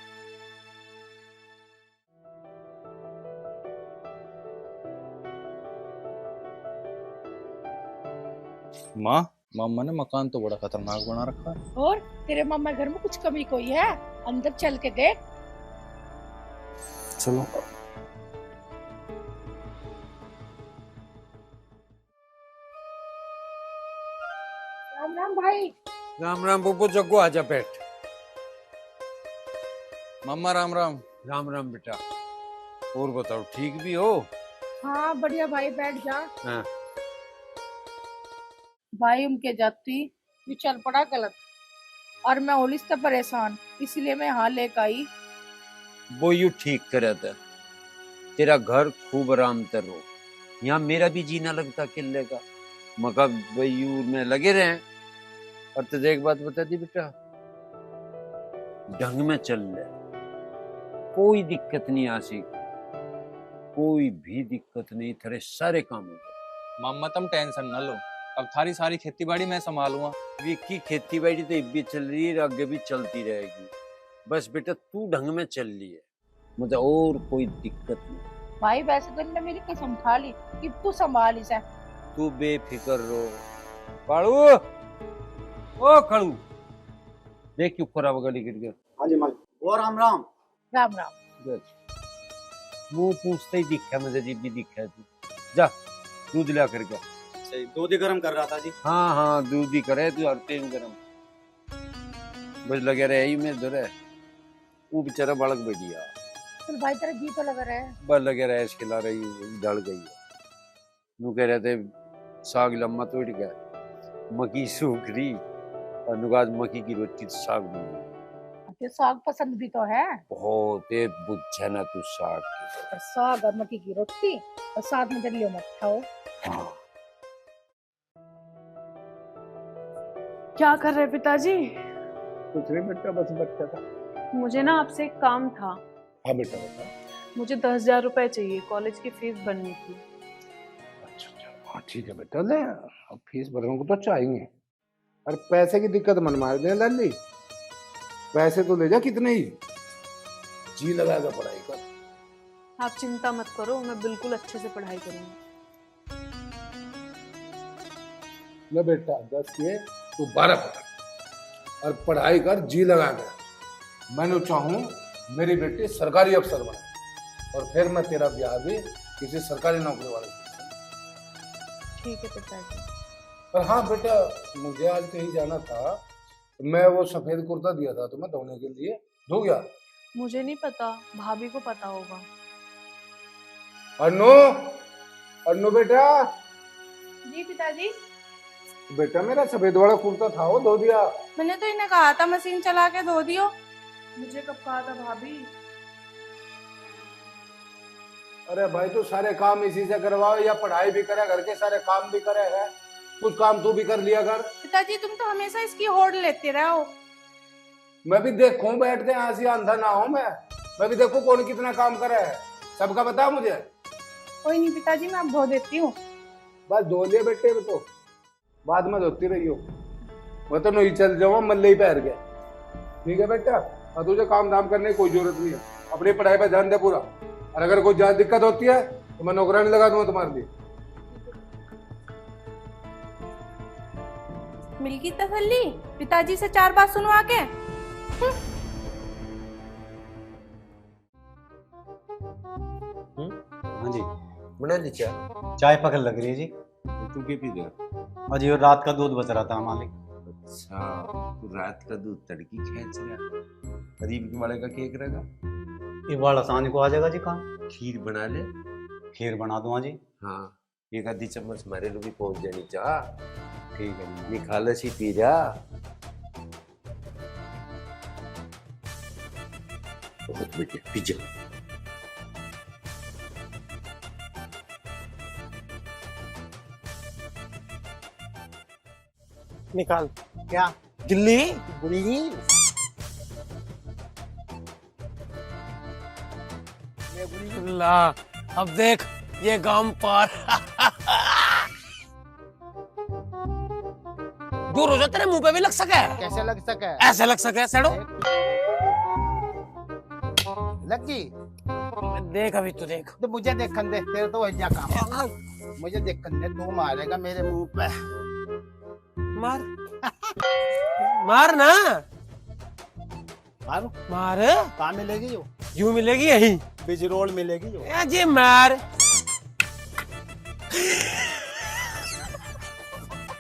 माँ मामा ने मकान तो बड़ा खतरनाक बना रखा है। और तेरे मामा घर में कुछ कमी कोई है? अंदर चल के देख। चलो। राम राम भाई। राम राम बुब्बू, जग्गू आजा बैठ। मामा राम राम। राम राम बेटा, और बताओ ठीक भी हो? हाँ बढ़िया भाई, बैठ जा। हाँ। भाई उनके जाती ये चल पड़ा गलत और मैं होली से परेशान, इसलिए मैं यहाँ लेकर आई। वो यू ठीक करे था, तेरा घर खूब आराम तर हो, यहाँ मेरा भी जीना लगता किले का। मका वयू में लगे रहे। और तुझे एक बात बता दी बेटा, ढंग में चल ले, कोई दिक्कत नहीं आशिक, कोई भी दिक्कत नहीं, तेरे सारे काम हो गए। मामा तुम टेंशन न लो, अब थारी सारी खेती बाड़ी मैं संभालूंगा। विक्की खेती बाड़ी तो भी चल रही है, आगे भी चलती रहेगी। बस बेटा तू ढंग में चल रही है, मुझे और कोई दिक्कत नहीं। भाई वैसे तो इनने मेरी कसम खा ली कि तू संभाल इसे। तू बेफिक्र रहो। कालू, ओ कालू, देख क्यों खराब गली गिर गया। हाँ जी मालिक। और राम राम। राम राम। मुंह पूछते ही दिखा मुझे, जी भी दिखा तू। जा दूध ला कर गया। सही, दूध ही गर्म कर रहा था जी। हाँ हाँ दूध ही करे तू, हर टाइम गरम बस लगे रहे ही में धरे। वो बेचारा बालक बैठिया, चल भाई तेरा जी तो लगा रहा है। बस लगे रहे खिला रही, डल गई है। नू कह रहे थे साग लम्मा तोड़ गया, मक्की सूख रही, और नुगाज मक्की की रोटी तो साग बनी। तो साग पसंद भी तो है बहुत बुझा ना तू साग की। और साग और मक्की की रोटी और साथ में दलियो मत खाओ। क्या कर रहे पिताजी? कुछ नहीं बेटा, बस बच्चा था। मुझे ना आपसे एक काम था। हाँ बेटा बता। मुझे 10,000 रुपए चाहिए, कॉलेज की फीस भरनी थी। अच्छा अच्छा, हाँ ठीक है बेटा, ले अब फीस भरने को तो चाहिए। और पैसे की दिक्कत मन मार दे लल्ली, पैसे तो ले जा कितने ही, जी लगाएगा पढ़ाई कर। आप चिंता मत करो, मैं बिल्कुल अच्छे से पढ़ाई करूंगी। ले बेटा 10 के तू 12 पकड़ और पढ़ाई कर जी लगा कर। मैं चाहूँ मेरी बेटी सरकारी अफसर बने, और फिर मैं तेरा ब्याह भी किसी सरकारी नौकरी वाले से। ठीक है पिताजी। पर हाँ बेटा, मुझे आज कहीं जाना था, मैं वो सफेद कुर्ता दिया था तुम्हें धोने के लिए, धो गया? मुझे नहीं पता, भाभी को पता होगा। अन्नू, अन्नू बेटा। जी पिताजी। बेटा मेरा सफेद वाला कुर्ता था वो धो दिया? मैंने तो इन्हें कहा था मशीन चला के धो दियो। मुझे कब कहा था भाभी? अरे भाई तू सारे काम इसी से करवाओ, या पढ़ाई भी करे, घर के सारे काम भी करे है, कुछ काम तू भी कर लिया कर। पिताजी तुम तो हमेशा इसकी होड़ लेते रहो। मैं भी देखूं बैठ के, हंसी अंधा ना हो मैं भी देखूं कौन कितना काम करे है, सबका बता मुझे। कोई नहीं पिताजी, मैं अब धो देती हूँ। बस धो लिया बेटे, तो बाद में धोती रही हो, मैं तो नहीं चल जाऊँ मल्ले ही पैर गया। ठीक है बेटा, और तुझे काम धाम करने की कोई जरूरत नहीं है, अपनी पढ़ाई पर ध्यान दे पूरा, और अगर कोई ज्यादा दिक्कत होती है तो मैं नौकरानी लगा दूंगा तुम्हारे लिए। मिल गई तसल्ली पिताजी से 4 बात सुनवा के। हाँ जी। बना ली चाय? चाय पकड़ लग रही है जी। तू क्या पी गया? और जी रात का दूध बच रहा था मालिक। अच्छा, तू रात का दूध तड़की खींच रहा, करीब वाले का केक रहेगा? ये वाला शाम को आ जाएगा जी काम। खीर बना ले। खीर बना दूंगा जी। हाँ, एक आधी चम्मच हमारे लोग भी पहुंच जानी चाह। ठीक है। ये खा ले सी पी जा। बहुत बढ़िया, पी जा। निकाल। क्या? गिल्ली गुल्ली। ला अब देख ये गांव पार। दूर हो जा, तेरे मुंह पे भी लग सके। कैसे लग सके? ऐसे लग सके सेड़ो। लगी देख अभी तू देख। तो मुझे देखन दे, तेरे तो वही काम है। मुझे देखन दे, तू मारेगा मेरे मुंह पे। मार मार ना, मारू मार। कहाँ मिलेगी जो? यूं मिलेगी यही, बिजरोल मिलेगी जो। जी मार।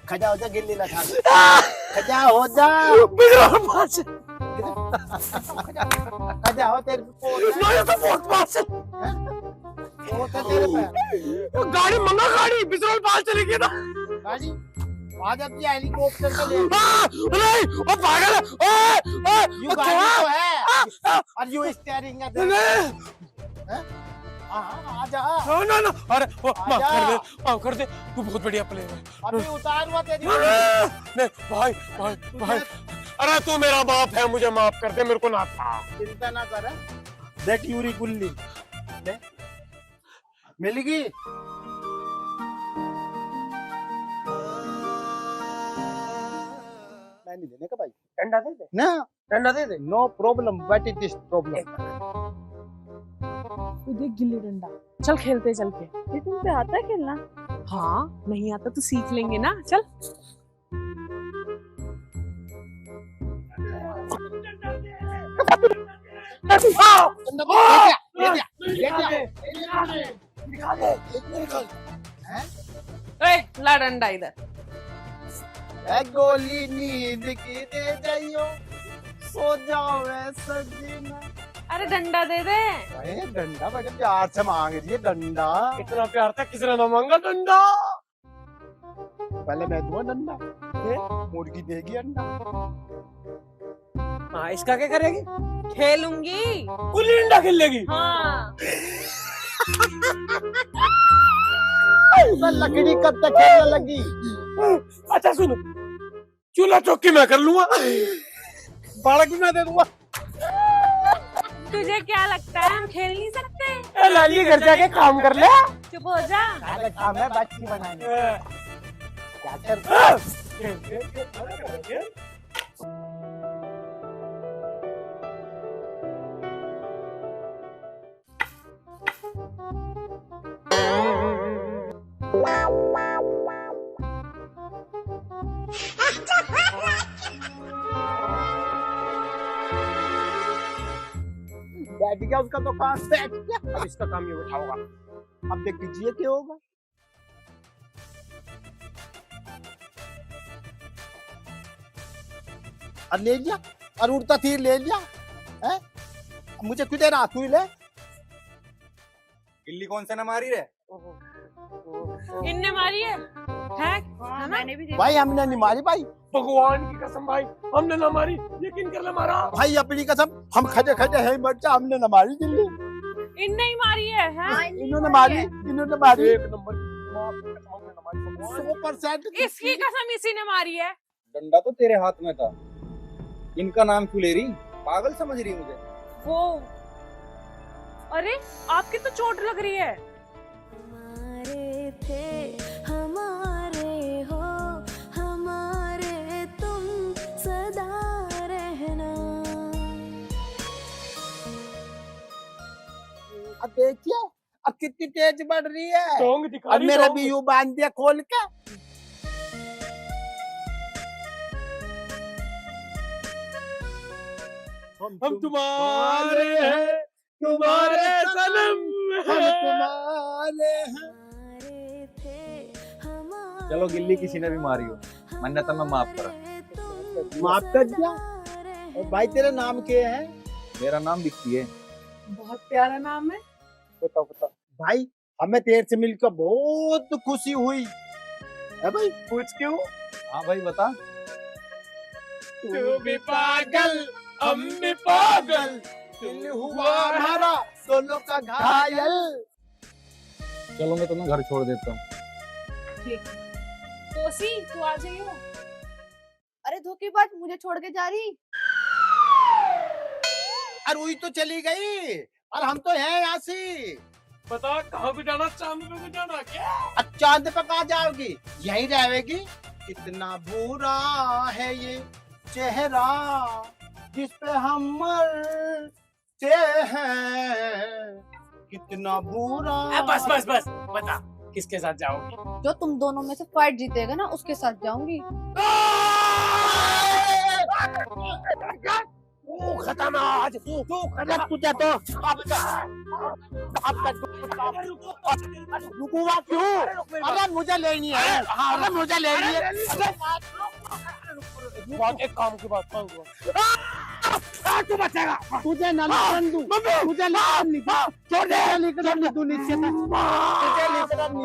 खजा हो जा, गिल्ली लगा दे। खजा हो जा, बिजरोल पास। खजा हो तेरे नो ये तो बहुत पास है। वो तो तेरे पे गाड़ी मंगा, गाड़ी बिजरोल पास चलेगी ना गाड़ी। आज अपनी हेलीकॉप्टर से ले। नहीं वो पागल है। ओए यू गाड़ी तो है और यू स्टीयरिंग है। आजा। ना ना, अरे माफ कर दे, तू बहुत बढ़िया प्लेयर है। अभी उतार हुआ तेरी। नहीं भाई भाई भाई अरे तू मेरा बाप है, मुझे माफ कर दे, मेरे को ना था। चिंता ना कर, देख यूरी गुल्ली मिलेगी। मैं नहीं देने का भाई, डंडा दे दे ना डंडा दे दे। No problem, what is this problem? देख गिल्ली डंडा, चल खेलते चल के। ये तुम पे आता है खेलना? हाँ, नहीं आता तो सीख लेंगे ना, चल। ला डंडा इधर। गोली नींद की दे जाइयो, सो जाओ सजीना। अरे डंडा दे दे। डंडा बड़े प्यार से मांग रही है डंडा। इतना प्यार था किसने ना मांगा डंडा। पहले मैं दूंगा डंडा, मुर्गी देगी अंडा। हाँ, इसका क्या करेगी? खेलूंगी। गुल्ली डंडा खेल लेगी? हाँ। लकड़ी कब तक खेलने लगी? अच्छा सुनो, चूल्हा चौकी मैं कर लूंगा, बालक भी मैं दे दूंगा। तुझे क्या लगता है हम खेल नहीं सकते? लाली घर जाके काम कर ले। चुप हो जा। काम है बच्ची बनाने। क्या कर? बैठ गया उसका तो काम, बैठ गया। अब इसका काम ये बैठा होगा। अब देख कीजिए क्या होगा। और ले लिया, और उड़ता तीर ले लिया है। मुझे क्यों दे रहा, तू ही ले। गिल्ली कौन से न मारी रे? इनने मारी है हाँ, मैंने भी देखा। भाई हमने नहीं मारी भाई, भगवान की कसम भाई, हमने ना मारी, यकीन कर ले मारा। भाई अपनी कसम, हम खड़े खड़े हैं बच्चा, हमने न मारी गिल्ली। इनने ही मारी है, इन्होंने मारी, इन्होंने मारी। एक नंबर 100%। इसकी कसम इसी ने मारी है। डंडा तो तेरे हाथ में था, इनका नाम क्यों ले रही? पागल समझ रही मुझे? वो अरे आपकी तो चोट लग रही है। हमारे थे हमारे हो, हमारे तुम सदा रहना। अब देखिए अब कितनी तेज बढ़ रही है। टोंग दिखा अब रही, मेरा टोंग। भी यूं बांध दिया खोल के। हम तुम्हारे हैं, तुम्हारे सनम हम हैं। तुम्हारे हैं। हमारे थे हमारे चलो गिल्ली किसी ने भी मारी हो, मन्नत मैं माफ करा। माफ कर दिया। और भाई तेरा नाम क्या है? मेरा नाम विक्की है। बहुत प्यारा नाम है। बताओ बताओ। भाई हमें तेरे से मिलकर बहुत खुशी हुई है भाई। पूछ क्यों? हाँ भाई बता। तू भी पागल, हम भी पागल, दिल हुआ हमारा दोनों का घायल। चलो मैं तुम्हें घर छोड़ देता हूँ। ठीक। तोसी तू आ जाइयो। अरे धोखेबाज, मुझे छोड़ के जा रही? अरे वही तो चली गई, और हम तो हैं यहाँ से। बता कहाँ को जाना, चांद पे को जाना क्या? अब चांद पे कहाँ जाओगी? यहीं रहेगी। कितना बुरा है ये चेहरा जिस पे हम मरते हैं, कितना बुरा। बस बस बस, बता किसके साथ जाओगी? जो तुम दोनों में से फाइट जीतेगा ना, उसके साथ जाऊंगी। खतरनाक तू खतरनाक, तुझे तो रुकूंगा क्यों? अरे मुझे लेनी है, अरे मुझे लेनी है। एक काम की बात मांगूंगा। तू बचेगा, तुझे ना निकलने दूं, तुझे निकलने दूं, तुझे निकलने दूं नीचे तक, तुझे निकलने दूं।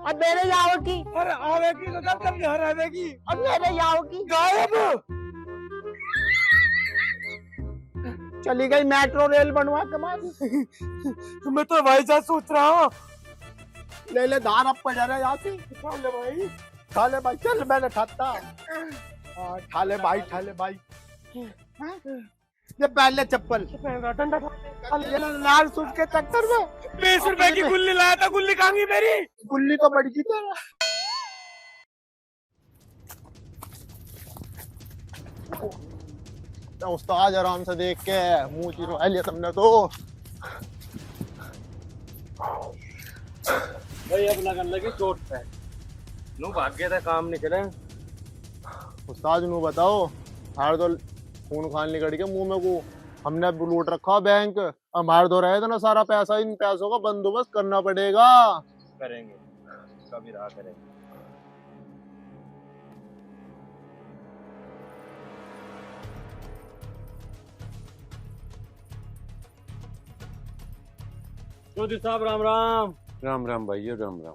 अब मेरे जाओगी? अरे आवेगी तो कब तक घर आवेगी? अब मेरे जाओगी? गायब। चली गई मेट्रो रेल बनवा के बाद। मैं तो भाई साहब सोच रहा हूँ। ले ले धार, अब पड़ जा रहा है यहाँ से। ले भाई। ठाले भाई चल, मैंने ठाता। ठाले भाई, ठाले भाई। ये पहले चप्पल ये लाल सूट के चक्कर में 20 रुपए की गुल्ली लाया था, गुल्ली कहाँ गई मेरी? गुल्ली तो बढ़ गई तेरा। तो उस्ताद आराम से देख के मुंह चिरवा लिया तुमने तो। भाई अब लगन लगी चोट पे, नू भाग गया था, काम निकले। उस्ताद नू बताओ, हार तो खून खान निकल के मुंह में को हमने लूट रखा बैंक, हमारे दो रहे थे ना सारा पैसा, इन पैसों का बंदोबस्त करना पड़ेगा। करेंगे, कभी रहा करेंगे। चौधरी साहब राम राम। राम राम भाइयों, राम राम।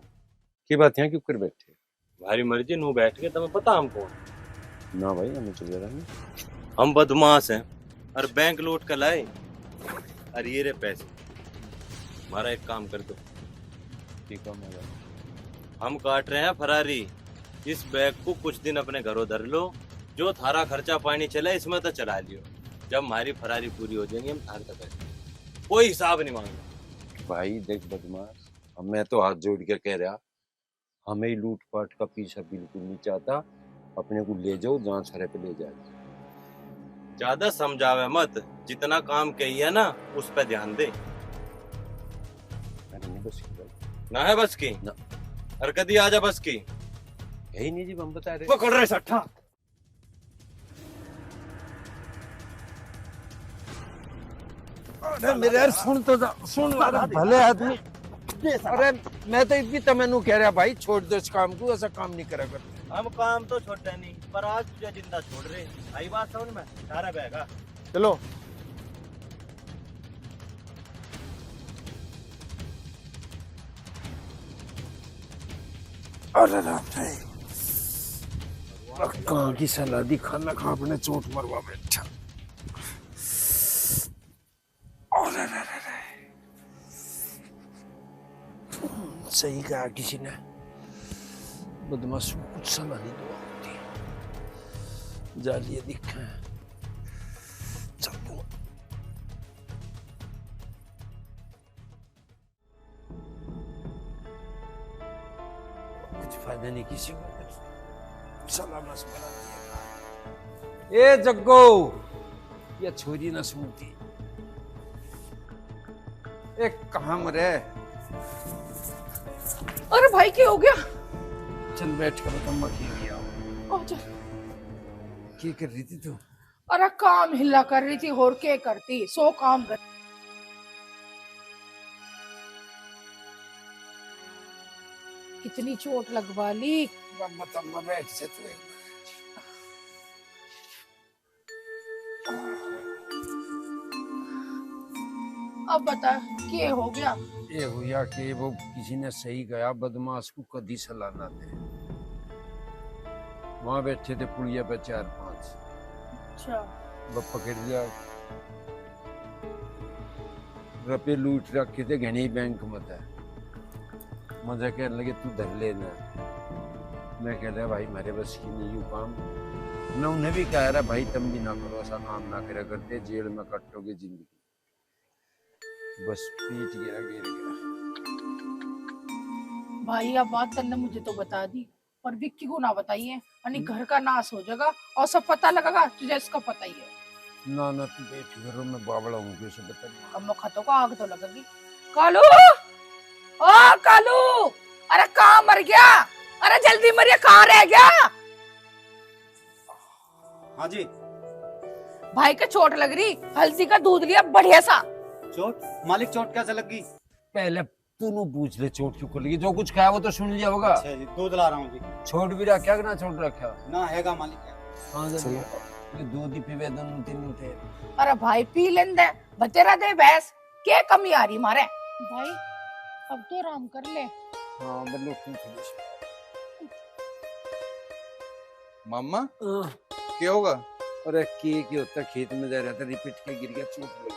की बात यहाँ क्यों कर बैठे? भारी मर्जी नू बैठ के तुम्हें पता हम कौन? ना भाई, हमें चले जाएंगे। हम बदमाश हैं और बैंक लूट कर लाए। अरे ये रे पैसे, हमारा एक काम कर दो। ठीक है, हम काट रहे हैं फरारी, इस बैग को कुछ दिन अपने घरों धर लो, जो थारा खर्चा पानी चले इसमें तो चला लियो। जब हमारी फरारी पूरी हो जाएगी हम थार तक कोई हिसाब नहीं मांगना। भाई देख बदमाश, मैं तो हाथ जोड़ के कह रहा, हमें लूट पाट का पीछा बिल्कुल नहीं चाहता। अपने को ले जाओ, जहाँ सरे पे ले जाए। ज्यादा समझावे मत, जितना काम कही है ना उस पे ध्यान दे। अरे नहीं बस की भाई, ना है बस की ना। हरकत ही आजा बस की। यही नहीं जी, हम बता रहे। पकड़ रहे सट्टा। अरे मेरे यार सुन तो जा, सुन भले आदमी। अरे मैं तो इतनी तमन्नू कह रहा भाई, छोड़ दो इस काम को, ऐसा काम नहीं करा करते। हम काम तो छोड़ते नहीं, पर आज तुझे जिंदा छोड़ रहे। आई बात समझ में? सारा बैगा चलो। अरे राम रे, कहाँ की सलादी खाना खा, अपने चोट मरवा बैठा। अरे रे रे रे, सही कहा किसी ने, बदमाश को कुछ सलाह नहीं दुआ होती। जालिए दिखा चलो, कुछ फायदा नहीं किसी को, सलाह मशवरा दिया। ए जग्गो, ये छोरी न सुनती। एक कहाँ मरे? अरे भाई क्या हो गया? चल बैठ कर अम्मा की गया। चल। क्या कर रही थी तू? अरे काम हिला कर रही थी, और क्या करती, सो काम कर। कितनी चोट लगवा ली। मत अम्मा बैठ से तू एक। अब बता क्या हो गया? ये हुआ कि वो किसी ने सही कहा, बदमाश को कदी सलाह ना दे। वहां बैठे थे पुलिया पे 4-5। अच्छा। वो पकड़ लिया, रुपये लूट रखे थे घने बैंक में था। मुझे कहने लगे तू धर लेना। मैं कह रहा भाई मेरे बस की नहीं यू काम। मैं उन्हें भी कह रहा भाई तुम भी ना करो, ऐसा काम ना करा करते, जेल में कटोगे जिंदगी। बस पीट गिरा, गिर गया। भाई अब बात तन्ने मुझे तो बता दी, पर विक्की को ना बताइए, यानी घर का नाश हो जाएगा और सब पता लगेगा तुझे, इसका पता ही है। ना ना तू बेटी घरों में बावड़ा हूँ, कैसे बता। अब खतों का आग तो लगेगी। कालू, ओ कालू, अरे कहाँ मर गया? अरे जल्दी मरिए, कहाँ रह गया? हाँ जी। भाई का चोट लग रही, हल्दी का दूध लिया बढ़िया सा। चोट? मालिक चोट कैसे लगी? पहले तू पूछ ले चोट क्यों लगी, जो कुछ खाया वो तो सुन लिया होगा। अच्छा जी, दूध ला रहा हूँ जी। छोड़ भी रखा कि ना छोड़ रखा? ना हैगा मालिक। हाँ ये दूध ही पीवे दोनों तीनों थे। अरे भाई पी लें दे, बतेरा दे भैंस, क्या कमी आ रही मारे? भाई अब तो आराम कर ले। हाँ बल्लो पूछ मामा क्या होगा? अरे क्या होता, खेत में जा रहा था, रिपीट के गिर गया, चोट लगी।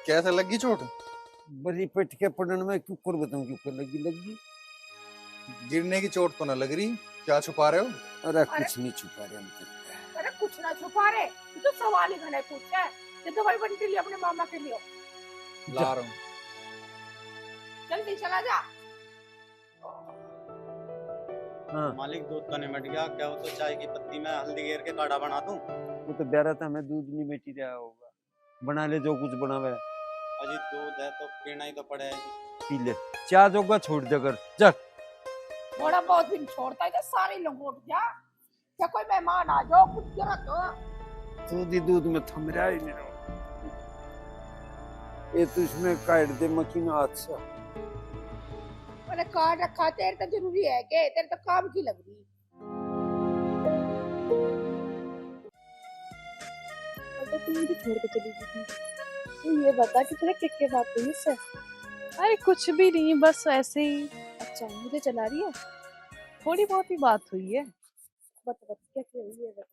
कैसे लगी चोट? रिपीट के पड़ने में क्यों कर बताऊं, क्यों कर लगी? गिरने की चोट तो न लग रही, क्या छुपा रहे हो? अरे कुछ नहीं छुपा रहे हम तो। अरे कुछ ना छुपा रहे, तू तो सवाल ही घने पूछ है। ये दवाई बंटी ली अपने मामा के लिए। ला रहा हूँ। जल्दी चला जा। हाँ मालिक दूध तो नहीं मिट गया, क्या हो तो चाय की पत्ती में हल्दी घेर के काढ़ा बना दूं? वो तो बेरा था, मैं दूध नहीं बेटी रहा होगा, बना ले जो कुछ बनावे। अजी दूध है तो पीना ही तो पड़ेगा। पी ले, चाह जोगा छोड़ दे कर चल। थोड़ा बहुत भी छोड़ता है तो सारे लोग उठ जा। क्या कोई मेहमान आ जाओ कुछ जरा तो। दूध ही दूध में थम रहा है मेरा। ये तो इसमें काट दे मक्खी में हाथ से। मैंने कार्ड रखा, तेरे तो जरूरी है के तेरे तो काम की लग रही। तो तुम मुझे छोड़ के चली गई। तू ये बता कि तुझे किसके बात हुई इससे? अरे कुछ भी नहीं, बस ऐसे ही। अच्छा मुझे चला रही है, थोड़ी बहुत ही बात हुई है। बता क्या क्या हुई है बता।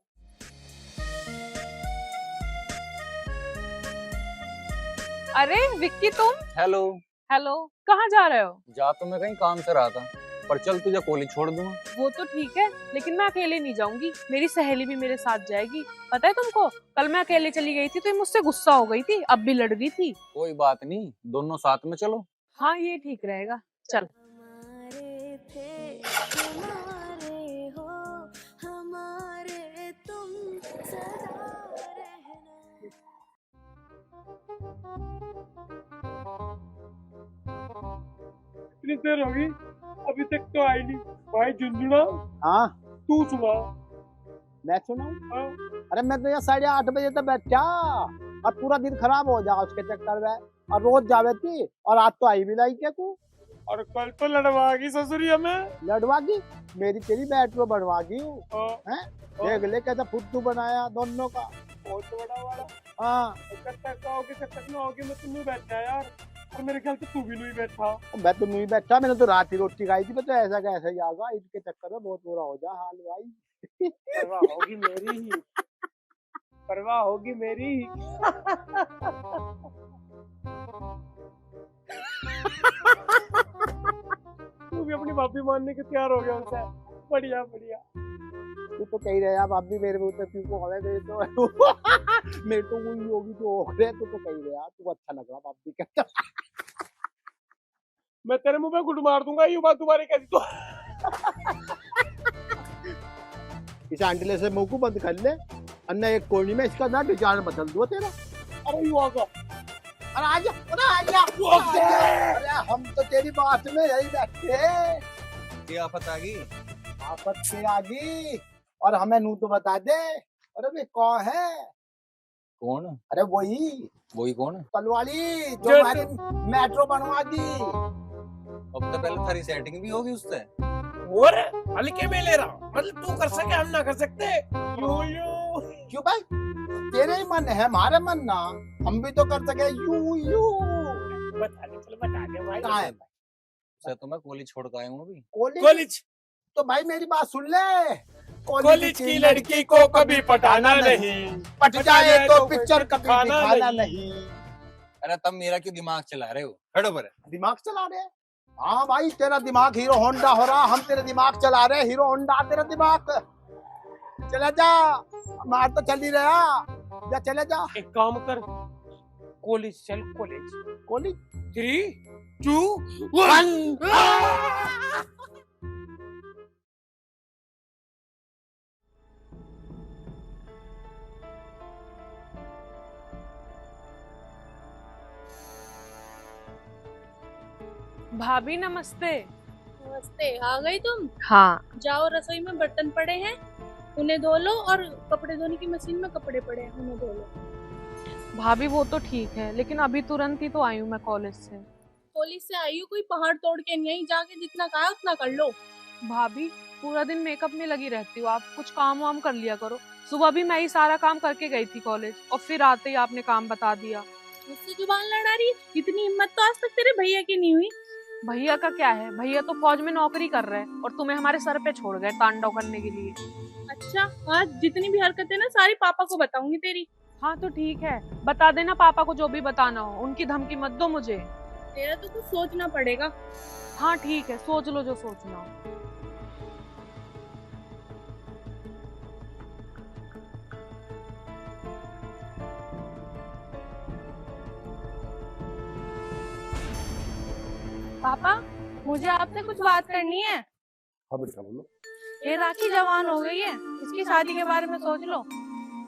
अरे विक्की तुम? हेलो। हेलो, कहाँ जा रहे हो? जा तो मैं कहीं काम से रहा था, पर चल तुझे कॉलेज छोड़ दूंगा। वो तो ठीक है, लेकिन मैं अकेले नहीं जाऊंगी, मेरी सहेली भी मेरे साथ जाएगी। पता है तुमको, कल मैं अकेले चली गई थी तो ये मुझसे गुस्सा हो गई थी, अब भी लड़ रही थी। कोई बात नहीं, दोनों साथ में चलो। हाँ ये ठीक रहेगा, चल। हमारे थे हमारे हो, हमारे तुम सदा रहना। इतनी देर होगी, अभी तक तो आई नहीं। भाई झुंझुना, हाँ तू सुना। मैं सुनाऊं? अरे मैं तो यहाँ 8:30 बजे तक बैठा और पूरा दिन खराब हो जाए उसके चक्कर में, और रोज जावे थी, और आज तो आई भी नहीं क्या तू? और कल तो लड़वागी ससुरी हमें। लड़वागी? मेरी तेरी मेट्रो बनवागी हूँ, हैं? देख ले कैसा फुट्टू बनाया दोनों का। बहुत बड़ा वाला। हाँ कब तक आओगे कब तक ना आओगे, मैं तुम नहीं बैठा यार, और मेरे ख्याल से तू भी नहीं बैठा। मैं तो नहीं बैठा, मैंने तो रात ही रोटी खाई थी। मैं तो ऐसा कैसे ही आगा, इसके चक्कर में बहुत बुरा हो जा हाल भाई। परवाह होगी मेरी ही, परवाह होगी मेरी ही। तू भी अपनी माफी मानने के तैयार हो गया उनसे। बढ़िया बढ़िया। तू तो कही रहे आप भी मेरे ऊपर क्यों को हवे, मेरे तो मेरे तो वही होगी जो हो रहे। तू तो कही रहे तू अच्छा लग रहा आप भी कहता। मैं तेरे मुंह पे गुड मार दूंगा, ये बात तुम्हारी कैसी तो। इस आंटीले से मुंह को बंद कर ले, अन्ना एक कोनी में इसका ना डिजाइन बदल दो तेरा। अरे यू आगा, अरे आजा, अरे आजा। अरे हम तो तेरी बात में यही बैठे। क्या आफत आ गई? आफत से आ गई, और हमें नू तो बता दे। अरे वे कौन है? कौन? अरे वही कौन है? कलवाड़ी जो हमारी मेट्रो बनवा दी। अब तो पहले थारी सेटिंग भी होगी उससे। और हल्के में ले रहा, मतलब तू कर सके हम ना कर सकते। यू यू क्यों भाई, तेरे ही मन है, हमारे मन ना, हम भी तो कर सके। यू यू बता दे, चल बता दे भाई। कहाँ है सर तो मैं कॉलेज छोड़ के आया हूँ अभी। कॉलेज? तो भाई मेरी बात सुन ले, कॉलेज की लड़की को कभी पटाना नहीं, पट जाए तो पिक्चर कभी दिखाना नहीं। अरे तब मेरा क्यों दिमाग चला रहे हो? खड़ो पर दिमाग चला रहे? हाँ भाई तेरा दिमाग हीरो होंडा हो रहा, हम तेरा दिमाग चला रहे हीरो होंडा। तेरा दिमाग चला जा, मार तो चल ही रहा, जा चले जा। एक काम कर, कॉलेज चल। कॉलेज 3, 2, 1। भाभी नमस्ते। नमस्ते, आ गई तुम? हाँ। जाओ, रसोई में बर्तन पड़े हैं, उन्हें धो लो, और कपड़े धोने की मशीन में कपड़े पड़े हैं, उन्हें धो लो। भाभी वो तो ठीक है, लेकिन अभी तुरंत ही तो आई हूँ मैं कॉलेज से। कॉलेज से आई हूँ, कोई पहाड़ तोड़ के नहीं आई, जाके जितना कहा उतना कर लो। भाभी पूरा दिन मेकअप में लगी रहती हूँ, आप कुछ काम वाम कर लिया करो। सुबह भी मैं ही सारा काम करके गई थी कॉलेज, और फिर आते ही आपने काम बता दिया। मुझसे जुबान लड़ा रही? इतनी हिम्मत तो आज तक तेरे भैया की नहीं हुई। भैया का क्या है, भैया तो फौज में नौकरी कर रहे हैं और तुम्हें हमारे सर पे छोड़ गए तांडव करने के लिए। अच्छा, आज जितनी भी हरकतें ना सारी पापा को बताऊंगी तेरी। हाँ तो ठीक है, बता देना पापा को जो भी बताना हो, उनकी धमकी मत दो मुझे। तेरा तो कुछ सोचना पड़ेगा। हाँ ठीक है, सोच लो जो सोचना हो। पापा, मुझे आपसे कुछ बात करनी है। हाँ बेटा बोलो। ये राखी जवान हो गई है, इसकी शादी के बारे में सोच लो।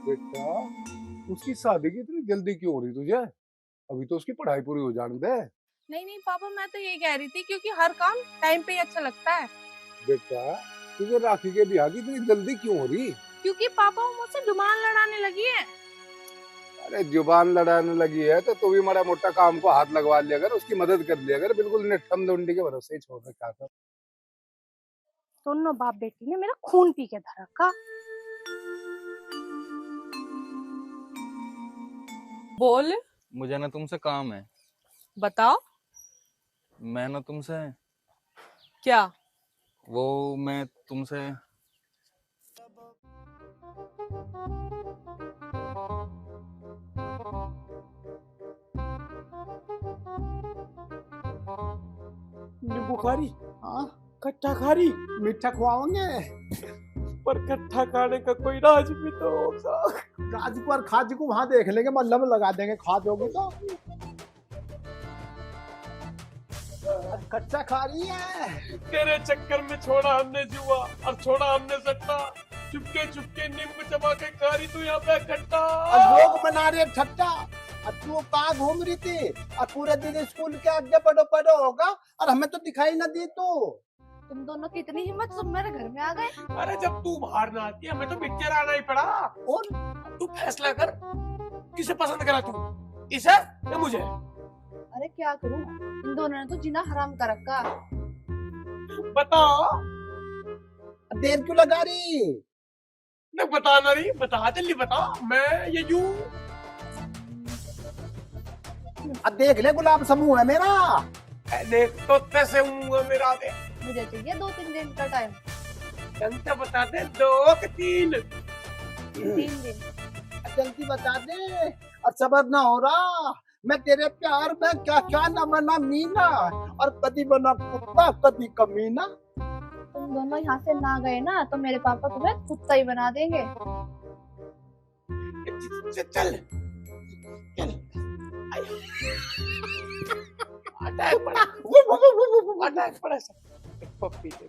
बेटा उसकी शादी की इतनी जल्दी क्यों हो रही तुझे? अभी तो उसकी पढ़ाई पूरी हो जाने दे। नहीं नहीं पापा, मैं तो ये कह रही थी क्योंकि हर काम टाइम पे ही अच्छा लगता है। बेटा तुझे राखी के ब्याह की इतनी जल्दी क्यों हो रही? क्योंकि पापा वो मुझसे जुबान लड़ाने लगी है। अरे जुबान लड़ाने लगी है तो तू भी बड़ा मोटा काम को हाथ लगवा लिया कर, उसकी मदद कर लिया कर, बिल्कुल निठम दुंडी के भरोसे ही छोड़ रखा था। दोनों बाप बेटी ने मेरा खून पी के धर रखा। बोल। मुझे ना तुमसे काम है। बताओ। मैं ना तुमसे क्या? वो मैं तुमसे नींबू खारी, हाँ खट्टा खारी, मीठा खुआओगे पर खट्टा खाने का कोई राज भी तो होगा। राज को और खाज को वहां देख लेंगे, मल्लम लगा देंगे, खा दोगे तो। कच्चा खा रही है। तेरे चक्कर में छोड़ा हमने जुआ और छोड़ा हमने सट्टा, चुपके चुपके नींबू चबा के खा रही तू यहाँ पे खट्टा। लोग बना रहे ठट्टा, और तू कहाँ घूम रही थी? और पूरे दिन स्कूल के आगे पढ़ो पढ़ो होगा और हमें तो दिखाई ना दी तू। तुम दोनों की इतनी हिम्मत, तुम मेरे घर में आ गए। अरे जब तू बाहर ना आती हमें तो पिक्चर आना ही पड़ा। और तू फैसला कर, किसे पसंद करा तू, इसे या मुझे? अरे क्या करूं, इन दोनों ने तो जीना हराम कर रखा। बताओ। देर क्यों लगा रही? नहीं बताना नहीं, बता जल्दी बता। मैं ये यूं अब देख ले, गुलाब समूह है मेरा। देख तो तैसे हूँ मेरा दे। मुझे चाहिए 2-3 दिन का टाइम। जल्दी बता दे, 2 कि 3? 3 दिन। जल्दी बता दे, और सबर ना हो रहा। मैं तेरे प्यार में क्या क्या न बना मीना, और कभी बना कुत्ता कभी कमीना। तुम दोनों यहाँ से ना गए ना तो मेरे पापा तुम्हें कुत्ता ही बना देंगे। चल अटैक पड़ा, अटैक पड़ा पप्पी दे।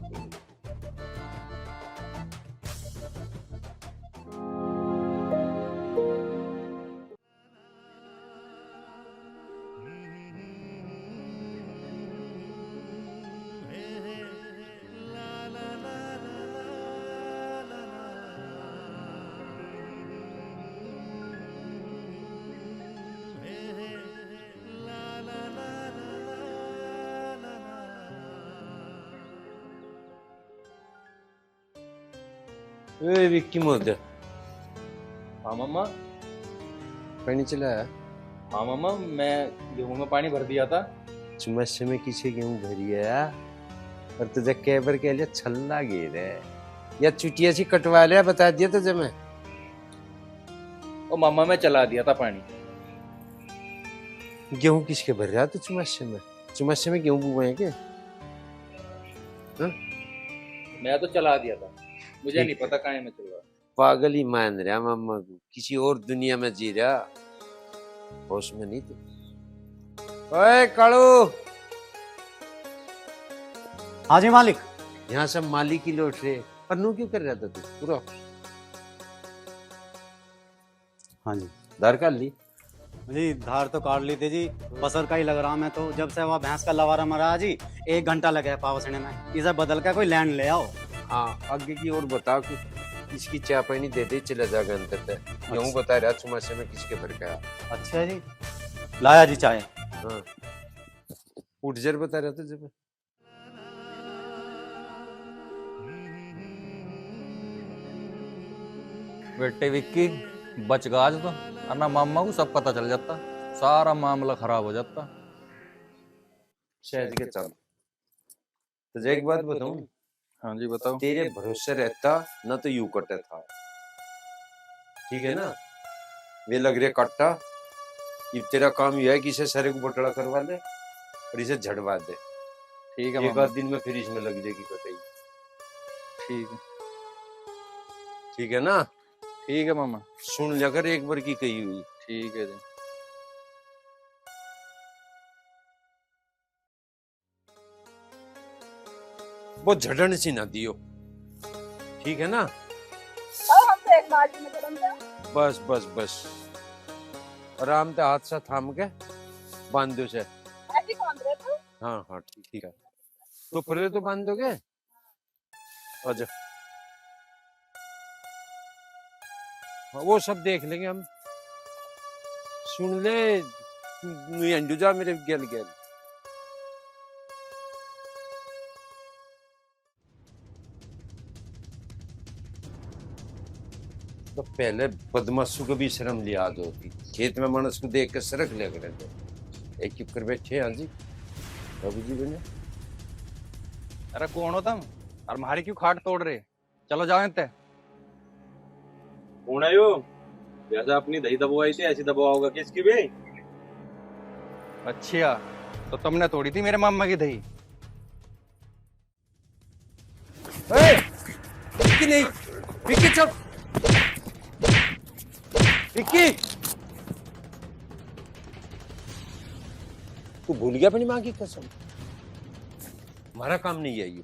ए विक्की मोद, हाँ मामा। पानी चलाया? हाँ मामा, मैं गेहूं में पानी भर दिया था। चुमस्से में किसे गेहूं भरिया और तुझे कैबर के लिए छल्ला गिर है या चुटिया सी कटवा लिया, बता दिया तुझे मैं। ओ मामा मैं चला दिया था पानी। गेहूं किसके भर रहा तू चुमस्से में? चुमस्से में गेहूं बुआए के? मैं तो चला दिया था, मुझे नहीं पता कहाँ में चल रहा। पागल ही मान रहा मामा को, किसी और दुनिया में जी रहा, होश में नहीं तू। ओए कालू। हाँ जी मालिक। यहाँ सब मालिक ही लौट रहे, पन्नू क्यों कर रहा था तू पूरा? हाँ जी। धार काट ली? जी धार तो काट ली थी जी, बसर का ही लग रहा मैं तो। जब से वह भैंस का लवारा मरा जी, 1 घंटा लगे पावसने में। इसे बदल कर कोई लैंड ले आओ। हाँ आगे की और बताओ कि इसकी चाय पानी देते ही चला जाएगा अंदर तक। गेहूं बता रहा चुमासे में किसके भर गया। अच्छा जी, लाया जी चाय। हाँ उठ जर बता रहा था जब। बेटे विक्की बच गया आज तो, अन्ना मामा को सब पता चल जाता, सारा मामला खराब हो जाता। शायद के चल तुझे एक बात बताऊं? हाँ जी बताओ। तेरे भरोसे रहता ना तो यू कटे था, ठीक है ना? वे लग रहे कट्टा, ये तेरा काम यह है कि इसे सारे को बटड़ा करवा ले। और इसे झड़वा दे। ठीक है एक मामा। आध दिन में फिर इसमें लग जाएगी कतई। ठीक है। ठीक है ना? ठीक है मामा। सुन लिया कर एक बार की कही हुई। ठीक है जी। वो झड़न सी ना दियो, ठीक है ना? हम तो एक बाल्टी में गरम था। बस बस बस आराम से हाथ से थाम के बांध दो से। ऐसे कौन रहे थे? हाँ हाँ ठीक है। तो पहले तो बांध दोगे? अच्छा हाँ, वो सब देख लेंगे हम। सुन ले जा मेरे गेल गेल। तो पहले बदमाशों को भी शर्म लिहाज होती, खेत में मानस को देख के सरक ले करे थे। एक चुप कर बैठे। हाँ जी बाबू जी बने। अरे कौन हो तुम और हमारी क्यों खाट तोड़ रहे? चलो जाओ इनते। कौन है यो? जैसा अपनी दही दबवाई थी ऐसी दबाओगा किसकी भी? अच्छा तो तुमने तोड़ी थी मेरे मामा की दही? विक्की नहीं, विक्की चुप। विक्की तू भूल गया अपनी माँ की कसम? हमारा काम नहीं है ये।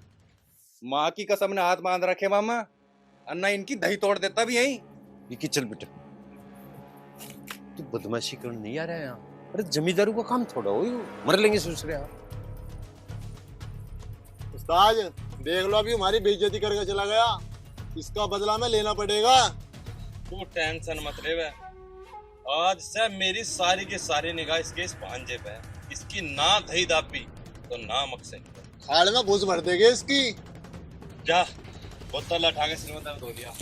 माँ की कसम ने हाथ बांध रखे मामा, अन्ना इनकी दही तोड़ देता भी यहीं। विक्की चल बेटा, तू बदमाशी करने नहीं आ रहा है यहाँ। अरे जमींदारों का काम थोड़ा हो, मर लेंगे सोच रहे आप। उस्ताद देख लो, अभी हमारी बेइज्जती करके चला गया, इसका बदला में लेना पड़ेगा। तू टेंशन मत ले बे। आज से मेरी सारी की सारी निगाह इसके इस भांजे पे है। इसकी ना दही दापी तो ना मकसद। खाड़ में घुस भर देंगे इसकी। जा बोतल उठा के सिर में दर्द हो लिया।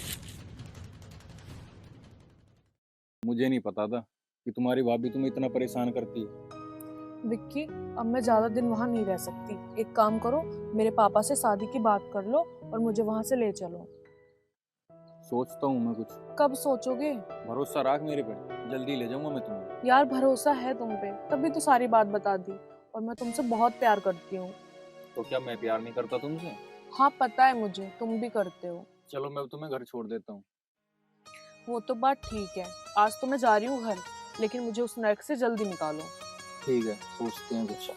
मुझे नहीं पता था कि तुम्हारी भाभी तुम्हें इतना परेशान करती है। विक्की अब मैं ज्यादा दिन वहाँ नहीं रह सकती। एक काम करो, मेरे पापा से शादी की बात कर लो और मुझे वहाँ से ले चलो। सोचता हूँ मैं कुछ। कब सोचोगे? भरोसा रख मेरे पे, जल्दी ले जाऊंगा मैं तुम्हें। यार भरोसा है तुम पे, तभी तो सारी बात बता दी। और मैं तुमसे बहुत प्यार करती हूँ। तो क्या मैं प्यार नहीं करता तुमसे? हाँ पता है मुझे, तुम भी करते हो। चलो मैं तुम्हें घर छोड़ देता हूँ। वो तो बात ठीक है, आज तो मैं जा रही हूँ घर, लेकिन मुझे उस नर्क से जल्दी निकालो। ठीक है, सोचते हैं कुछ।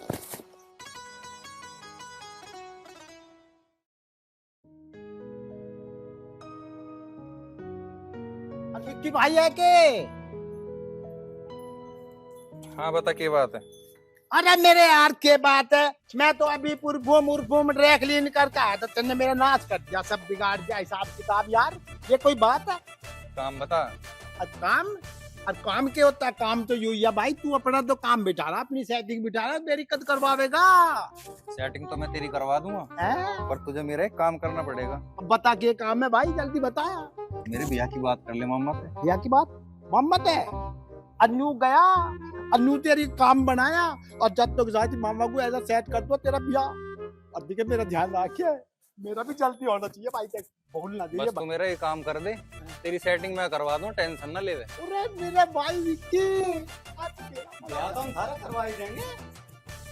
विक्की भाई है के? हाँ बता क्या बात है? अरे मेरे यार के बात है, मैं तो अभी पूर्व ड्राई क्लीन करके आया था, तुमने मेरा नाश कर दिया, सब बिगाड़ दिया हिसाब किताब। यार ये कोई बात है? काम बता। काम? और काम क्या होता है? काम तो यूं ही है भाई, तू अपना तो काम बिठा रहा, अपनी सेटिंग बिठा रहा, मेरी कद करवावेगा। सेटिंग तो मैं तेरी करवा दूंगा, पर तुझे मेरा एक काम करना पड़ेगा। अब बता के काम है भाई, जल्दी बता। मेरे भैया की बात कर ले मामा से। भैया की बात? मोहम्मद है अन्नू गया, अन्नू तेरी काम बनाया, और जब तक जाती मामा को ऐसा सेट कर दो तेरा भैया। अब देखिए मेरा ध्यान रखिए, मेरा भी जल्दी होना चाहिए भाई, तक भूल ना दीजिए। बस तू मेरा ये काम कर दे, तेरी सेटिंग मैं करवा दूं, टेंशन ना ले। अरे मेरे भाई विक्की, या तो हम सारा करवा ही देंगे,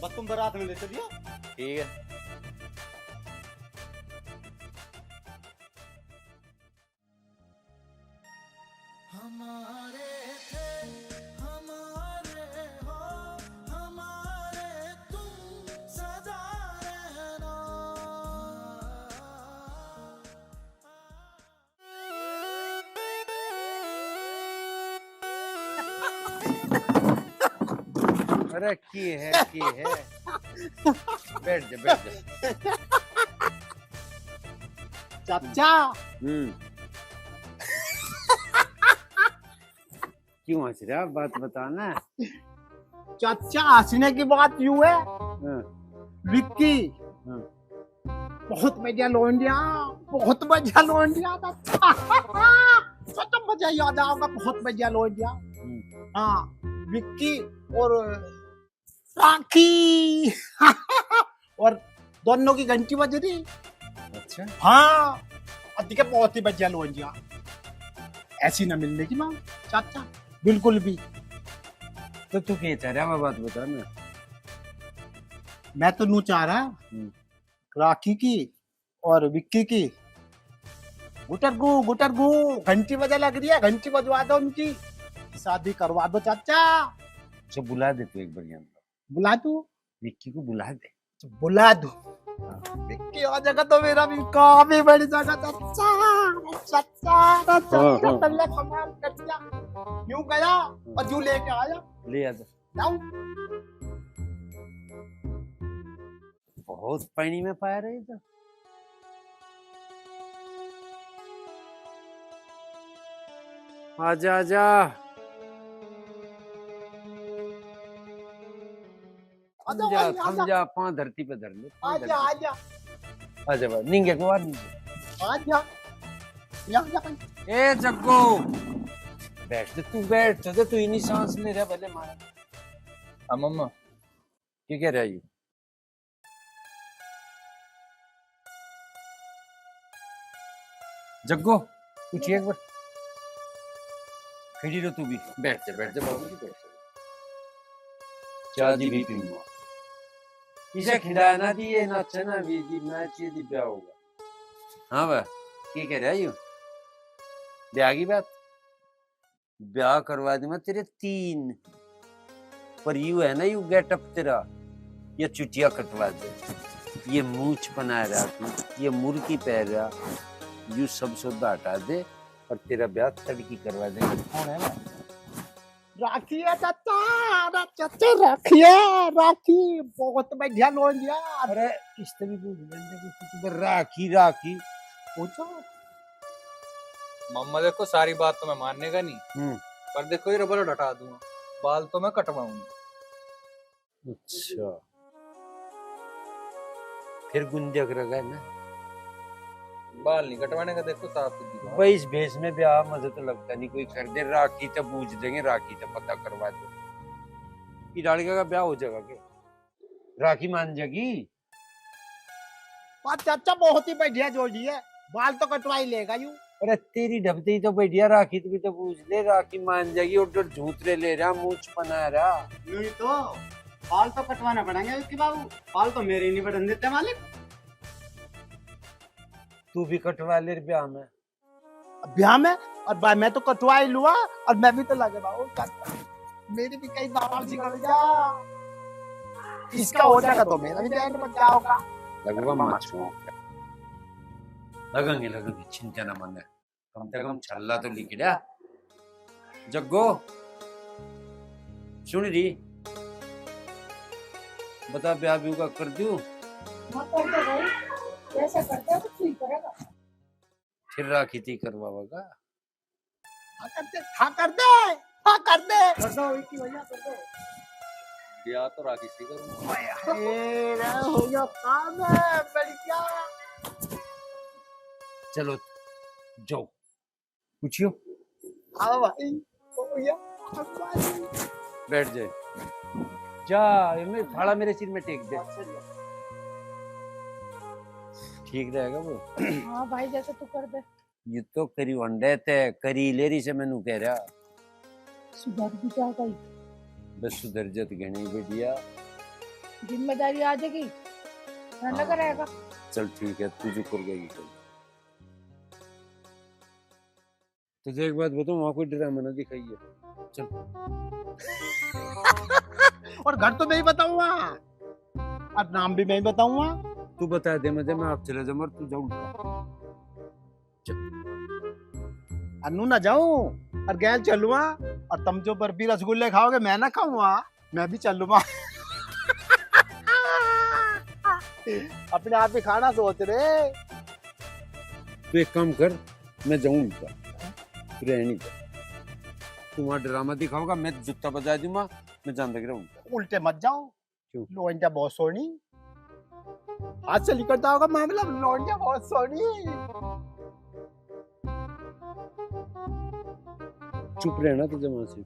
बस तुम बारात में ले चलिए। ठीक है। हमारे थे हमारे हो हमारे तुम सदा रहना। अरे की है बैठ जा बैठ जा। चाचा क्यों हंस रहा? बात बताना। चाचा हंसने की बात यूं है, विक्की बहुत बढ़िया लोंडिया, बहुत बढ़िया लोंडिया था। तो मजा याद आओगा, बहुत बढ़िया लोंडिया। हाँ विक्की और राखी और दोनों की घंटी बज रही। अच्छा हाँ अधिक बहुत ही बढ़िया लोंडिया, ऐसी न मिलने की मांग चाचा, बिल्कुल भी। तो तू क्या चाह रहा है? बात बता ना। मैं तो नू चाह रहा राखी की और विक्की की गुटर गु घंटी बजा लग रही है, घंटी बजवा दो उनकी, शादी करवा दो चाचा। अच्छा बुला दे तू एक बार यहाँ बुला दू विक्की को बुला दे। बुला दू विक्की हो जगह तो मेरा भी काफी बड़ी जगह चाचा चाचा चाचा बल्ले कमाल कर दिया। यूं गया और यूं लेके आया। ले आजा। जाऊं बहुत पानी में पाया रहे तो आजा आजा थम जा पांव धरती पे धर ले। आजा आजा आजा भाई निंगे को निंगे आजा यहाँ ए जग्गू बैठ तू बैठ तू ही नहीं सांस ले रहा पहले मारा। हाँ मम्मा क्या कह रहा है ये? जग्गो कुछ एक बार खड़ी रहो तू भी बैठ जा बाबू जी बैठ जा। चाह दी भी पीऊंगा इसे खिलाया ना दिए ना चना भी दी ना चाहिए दी ब्याह होगा। हाँ भाई क्या कह रहा है यू ब्याह की बात ब्याह करवा दूंगा तेरे 3 पर यू है ना यू गेटअप तेरा ये चुटिया कटवा दे ये मूछ बना रहा तू ये मुर्गी पहन रहा यू सब सौदा हटा दे और तेरा ब्याह तड़की करवा देंगे। कौन है भाई? राखी है चाचा चाचा राखी है राखी बहुत बढ़िया लोन दिया। अरे किसने भी पूछ लेंगे राखी राखी पूछो। मम्मा देखो सारी बात तो मैं मानने का नहीं पर देखो ये रबर हटा दूंगा बाल तो मैं कटवाऊंगा। अच्छा फिर गुंजक रखा है ना बाल नहीं कटवाने का देखो साफ सुथरी भाई इस भेष में ब्याह मजे तो लगता नहीं कोई कर दे राखी तो पूछ देंगे राखी तो पता करवा दे कि लड़के का ब्याह हो जाएगा क्या राखी मान जाएगी। चाचा बहुत ही बढ़िया जोड़ी है बाल तो कटवा ही लेगा यूं। अरे तेरी ढबते ही तो बढ़िया राखी तो भी तो पूछ ले राखी मान जाएगी और झूठरे ले रहा मूछ बना रहा। नहीं तो बाल तो कटवाना पड़ेंगे उसके बाबू बाल तो मेरे ही नहीं बढ़न देते मालिक। तू भी कटवा ले ब्याह में और भाई मैं तो कटवा ही लूआ और मैं भी तो लगे बाबू मेरी भी कई बाल निकल जा इसका हो जाएगा तो मेरा भी बैंड बच जाएगा। लगवा माचो लगेंगे चिंता न मन कम से कम छल्ला तो लिख लिया। जग्गो सुन रही बता ब्याह भी का कर दूं जैसा करते हो तो ठीक करेगा। फिर राखी थी करवाएगा कर दो इसकी वजह कर दो ब्याह तो राखी से करूंगा। हो गया काम है बढ़िया। चलो जाओ पूछियो। हाँ भाई हो गया बैठ जाए जा मैं फाड़ा मेरे सिर में टेक दे ठीक रहेगा वो। हाँ भाई जैसे तू कर दे ये तो करी वंडे थे करी लेरी से मैंने कह रहा सुधर भी जा गई बस सुधर जत गणी बढ़िया जिम्मेदारी आ जाएगी ध्यान लगा रहेगा। चल ठीक है तू जो कर गई तुझे एक बात बताऊं वहां कोई ड्रामा ना दिखाइए चल। और घर तो मैं ही बताऊंगा और नाम भी मैं ही बताऊंगा। तू बता दे मुझे मैं आप चले जाऊं और तू जाऊं अन्नू ना जाऊं और गैल चलूंगा और तुम जो बर्फी रसगुल्ले खाओगे मैं ना खाऊंगा मैं भी चलूंगा। अपने आप ही खाना सोच रहे। तू एक काम कर मैं जाऊं नहीं तू वहां ड्रामा दिखाओगा मैं जूता बजा दूंगा मैं जान लग रहा उल्टे मत जाओ लोंडिया बहुत सोनी हाथ से निकलता होगा मामला लोंडिया बहुत सोनी। चुप रहना तुझे वहां से।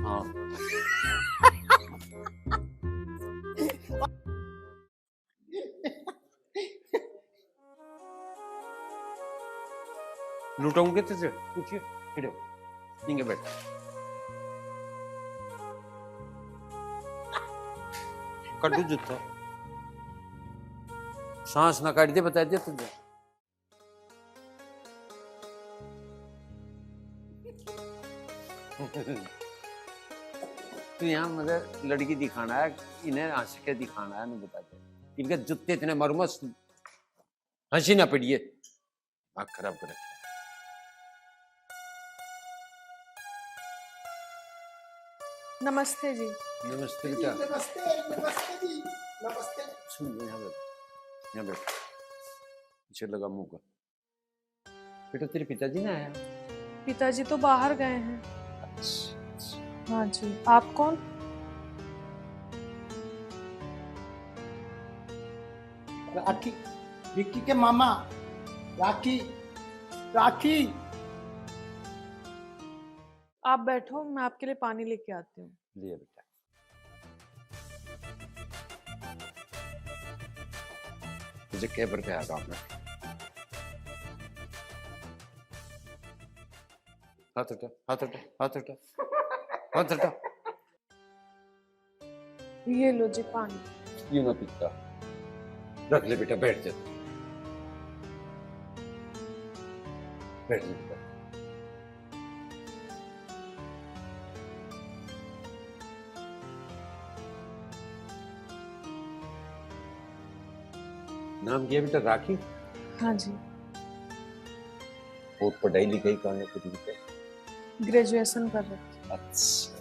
हाँ लुटाऊंगे तुझे पूछिए खड़े हो बैठ कटू जूता सांस ना काट दे बता दे तुझे तू यहाँ मुझे लड़की दिखाना है इन्हें हंस के दिखाना है ना बता दे इनके जूते इतने मरमस हंसी ना पड़िए आँख खराब कर रखी नमस्ते जी। नमस्ते बेटा नमस्ते नमस्ते जी नमस्ते। सुन यहाँ बैठ पीछे लगा मुंह का बेटा तेरे पिताजी ना आया पिताजी तो बाहर गए हैं। हाँ जी। आप कौन? राखी, विक्की के मामा। राखी राखी। आप बैठो, मैं आपके लिए पानी लेके आती हूँ। लिया बेटा मुझे केबर पे आ काम है हाथ हटा हाथ हटा हाथ हटा हाथ हटा ये लो जी पानी। यूं ना पीता रख ले बेटा बैठ जा बैठ जा बेटा नाम क्या बेटा राखी? हाँ जी। बहुत पढ़ाई लिखाई करने के लिए ग्रेजुएशन कर रही। अच्छा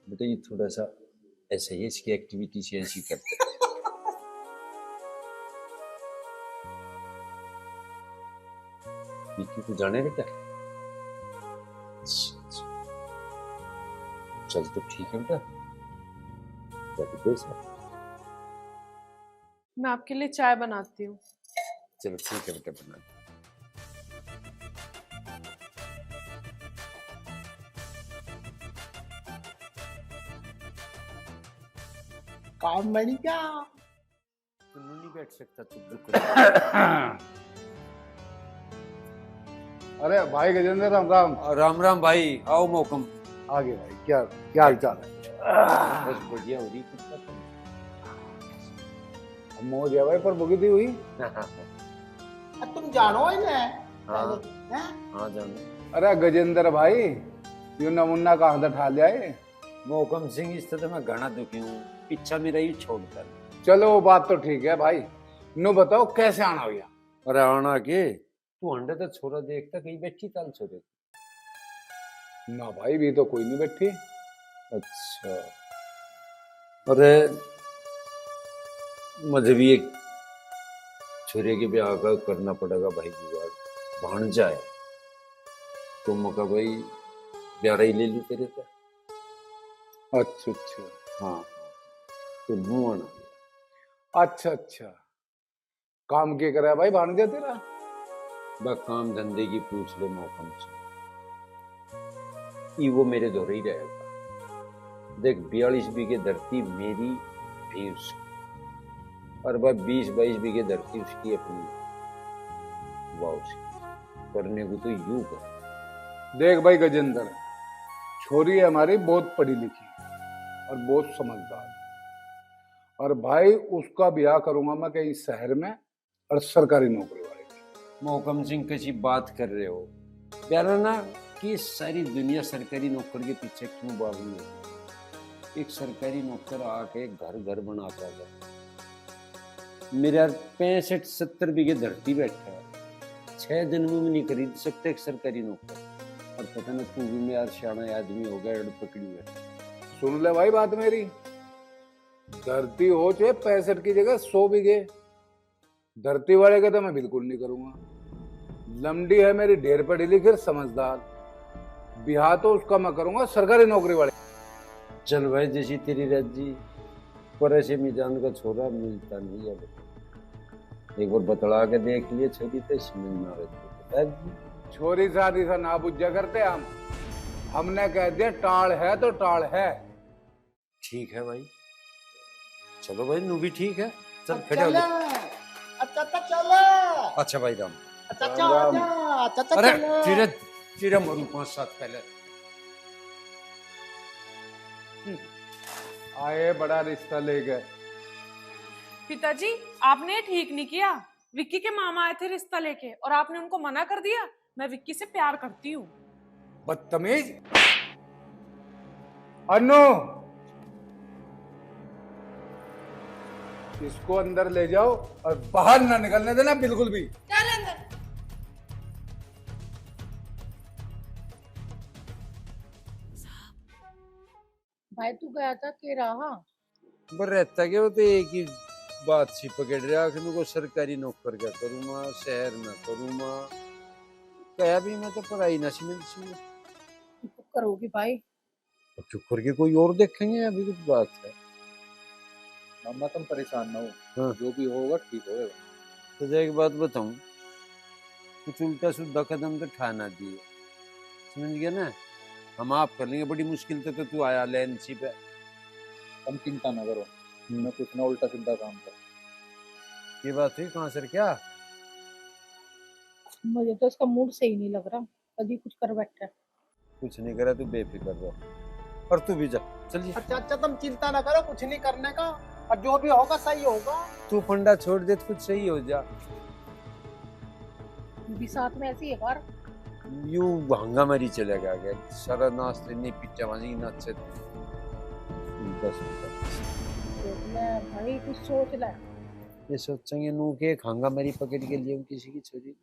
बेटा ये थोड़ा सा ऐसे ही इसकी एक्टिविटी से ऐसी करते विक्की को जाने बेटा चल तो ठीक है बेटा मैं आपके लिए चाय बनाती हूँ। चलो ठीक है बेटा बना काम बनी क्या? तू नहीं बैठ सकता तू अरे भाई गजेंद्र राम राम। राम राम भाई आओ मौकम आगे भाई क्या क्या हाल चाल है? बस बढ़िया हो रही मौज है भाई पर भुगती हुई। तुम जानो इन्हें? हाँ जानो। अरे गजेंद्र भाई यू नमुन्ना कहाँ से ठा लिया है? मौकम सिंह इस तरह मैं घना दुखी हूँ पीछा मेरा ही छोड़कर। चलो वो बात तो ठीक है भाई नु बताओ कैसे आना हो गया? अरे आना के तू अंडे तो छोरा देखता कहीं बैठी ताल छोरे ना भाई भी तो कोई नहीं बैठी। अच्छा अरे मुझे भी एक छोरे के ब्याह का करना पड़ेगा भाई जुगाड़ भांजा है तो मौका भाई ब्याह ही ले लू तेरे से। अच्छा अच्छा हाँ तो मुँह आना। अच्छा अच्छा काम क्या करा भाई भांजा तेरा? बस काम धंधे की पूछ ले मौकम से वो मेरे दोहरे ही रहेगा। देख 42 बीघे धरती मेरी भी उसकी और वह 20-22 बीघे धरती उसकी अपनी वाह उसकी करने को तो यूं कर। देख भाई गजेंद्र छोरी है हमारी बहुत पढ़ी लिखी और बहुत समझदार और भाई उसका ब्याह करूंगा मैं कहीं शहर में और सरकारी नौकरी वाले। मौकम सिंह कैसी बात कर रहे हो प्यारा ना कि सारी दुनिया सरकारी नौकर के पीछे क्यों भागी है? एक सरकारी नौकर आके घर घर बनाता है। मेरा 65-70 बीघे धरती बैठा है 6 दिन में नहीं खरीद सकते एक सरकारी नौकर और पता ना तू भी यार सियाना आदमी हो गया पकड़ी है। सुन ले भाई बात मेरी धरती हो चाहे 65 की जगह 100 बीघे धरती वाले का तो मैं बिल्कुल नहीं करूंगा। लमडी है मेरी ढेर पढ़ी लिखी समझदार बिहार तो उसका मैं करूंगा सरकारी नौकरी वाले। चल भाई जैसी तेरी राजी पर ऐसे मिजान का छोरा मिलता नहीं है। एक बार बतला के देख लिए छोरी तो समझ में आ रही छोरी शादी से ना बुझा करते हमने कह दिया टाल है तो टाल है। ठीक है भाई चलो भाई नू भी ठीक है चल खड़े चलो अच्छा चलो। अच्छा भाई राम अच्छा अरे चलो। चिरे चिरे मरू 5 साल पहले आए बड़ा रिश्ता ले गए। पिताजी आपने ये ठीक नहीं किया। विक्की के मामा आए थे रिश्ता लेके और आपने उनको मना कर दिया। मैं विक्की से प्यार करती हूँ। बदतमीज। अनु, इसको अंदर ले जाओ और बाहर ना निकलने देना बिल्कुल भी। चल अंदर। भाई तू गया था के रहा? पर रहता क्या होते एक ही बात सी पकड़ रहा कि मेरे को सरकारी नौकर क्या करूँगा, शहर में करूँगा, कया भी मैं तो पढ़ाई ना समझ करोगी भाई? चुप करके कोई और देखेंगे, अभी कुछ बात है। मम्मा तुम परेशान ना हो, हाँ। जो भी होगा ठीक होगा। तो एक बात बताऊं, कुछ उल्टा सीधा कदम तो उठाना दिए, समझ गया ना? हम आप कर लेंगे, बड़ी मुश्किल तो तू आया लेंसी पे। तुम चिंता ना करो, मैं कुछ ना उल्टा सीधा काम कर। ये बात हुई कहाँ सर? क्या मुझे तो इसका मूड सही नहीं लग रहा, कभी कुछ कर बैठा है। कुछ नहीं करा, तू बेफिक्र रहो। और तू भी जा, चलिए। अच्छा अच्छा तुम चिंता ना करो, कुछ नहीं करने का, और जो भी होगा सही होगा। तू फंडा छोड़ दे तो कुछ सही हो जा। तू भी साथ में ऐसी है यार। यूं हंगामारी चलेगा क्या? सारा नाश्ते नहीं पिट्टा वाली नाचे बस भाई कुछ सोच ले। ये सोचेंगे नू के हंगामारी पकड़ के लिए किसी की छोरी।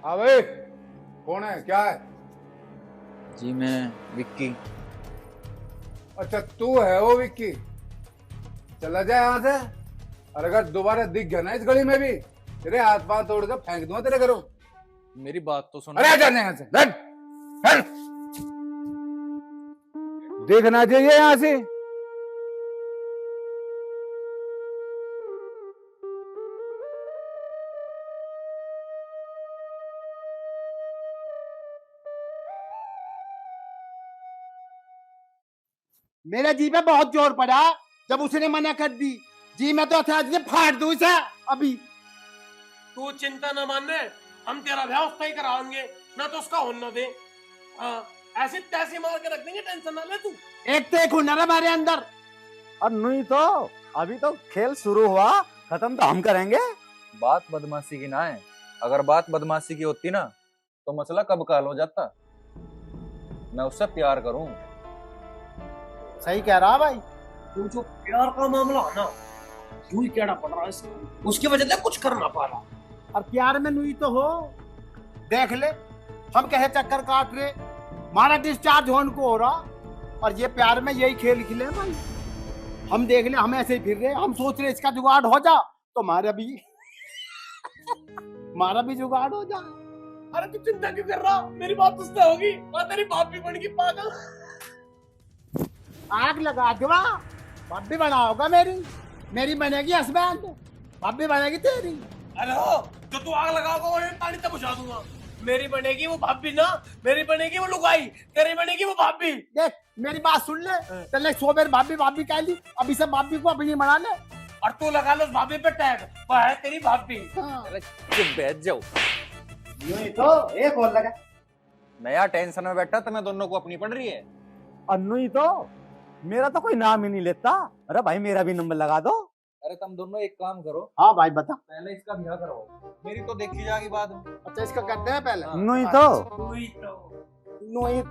हाँ भाई, कौन है, क्या है? जी मैं विक्की। अच्छा तू है वो विक्की? चला जाए यहाँ से, और अगर दोबारा दिख गया ना इस गली में भी, तेरे हाथ पांव तोड़ कर फेंक दूंगा तेरे घरों। मेरी बात तो सुनो। अरे जाने यहाँ से, हट। देखना चाहिए यहाँ से। मेरे जी पे बहुत जोर पड़ा जब उसने मना कर दी। जी मैं तो हथियार से फाड़ दूं इसे अभी। तू चिंता न मानने, हम तेरा व्यवस्था ही कराएंगे, ना तो उसका होने दे। ऐसी तैसी मार के रख देंगे, टेंशन ना ले तू। एक तो एक हुनर है हमारे अंदर। और नहीं तो अभी तो खेल शुरू हुआ, खत्म तो हम करेंगे। बात बदमाशी की ना है, अगर बात बदमाशी की होती ना तो मसला कब का हल हो जाता। मैं उससे प्यार करूं। सही कह रहा भाई। तू जो प्यार का मामला है ना, तू ही कहना पड़ रहा है इसको, उसकी वजह से कुछ कर ना पा रहा। और प्यार में नहीं तो हो, देख ले हम कहे चक्कर काट रहे, हमारा डिस्चार्ज होने को हो रहा, और ये प्यार में यही खेल खेले भाई। हम देख ले, हम ऐसे ही फिर रहे, हम सोच रहे इसका जुगाड़ हो जा तो हमारा भी जुगाड़ हो जा। अरे तू चिंता क्यों कर रहा? मेरी बात उससे होगी, और तेरी बाप भी बन गई पागल। आग लगा दूंगा, भाभी बनाओगा मेरी बनेगी हस्बैंड, भाभी बनेगी तेरी। अरे जो तू आग लगाओगा वो पानी तक बुझा दूंगा। मेरी बनेगी वो भाभी ना, मेरी बनेगी वो लुगाई, तेरी बनेगी वो भाभी। देख मेरी बात सुन ले, चल 100 बार भाभी कह ली, अभी से भाभी को अपनी बना ले, और तू लगा लो उस भाभी पे टैग, वो है तेरी भाभी। चुप बैठ जाओ। तो एक और लगा। नया टेंशन में बैठा तुम्हें दोनों को अपनी पड़ रही है। और नहीं तो मेरा तो कोई नाम ही नहीं लेता। अरे भाई मेरा भी नंबर लगा दो। अरे तुम दोनों एक काम करो। हाँ भाई बता। पहले इसका ब्याह कराओ, मेरी तो देखी जाएगी बाद में। अच्छा इसका करते हैं पहले। नहीं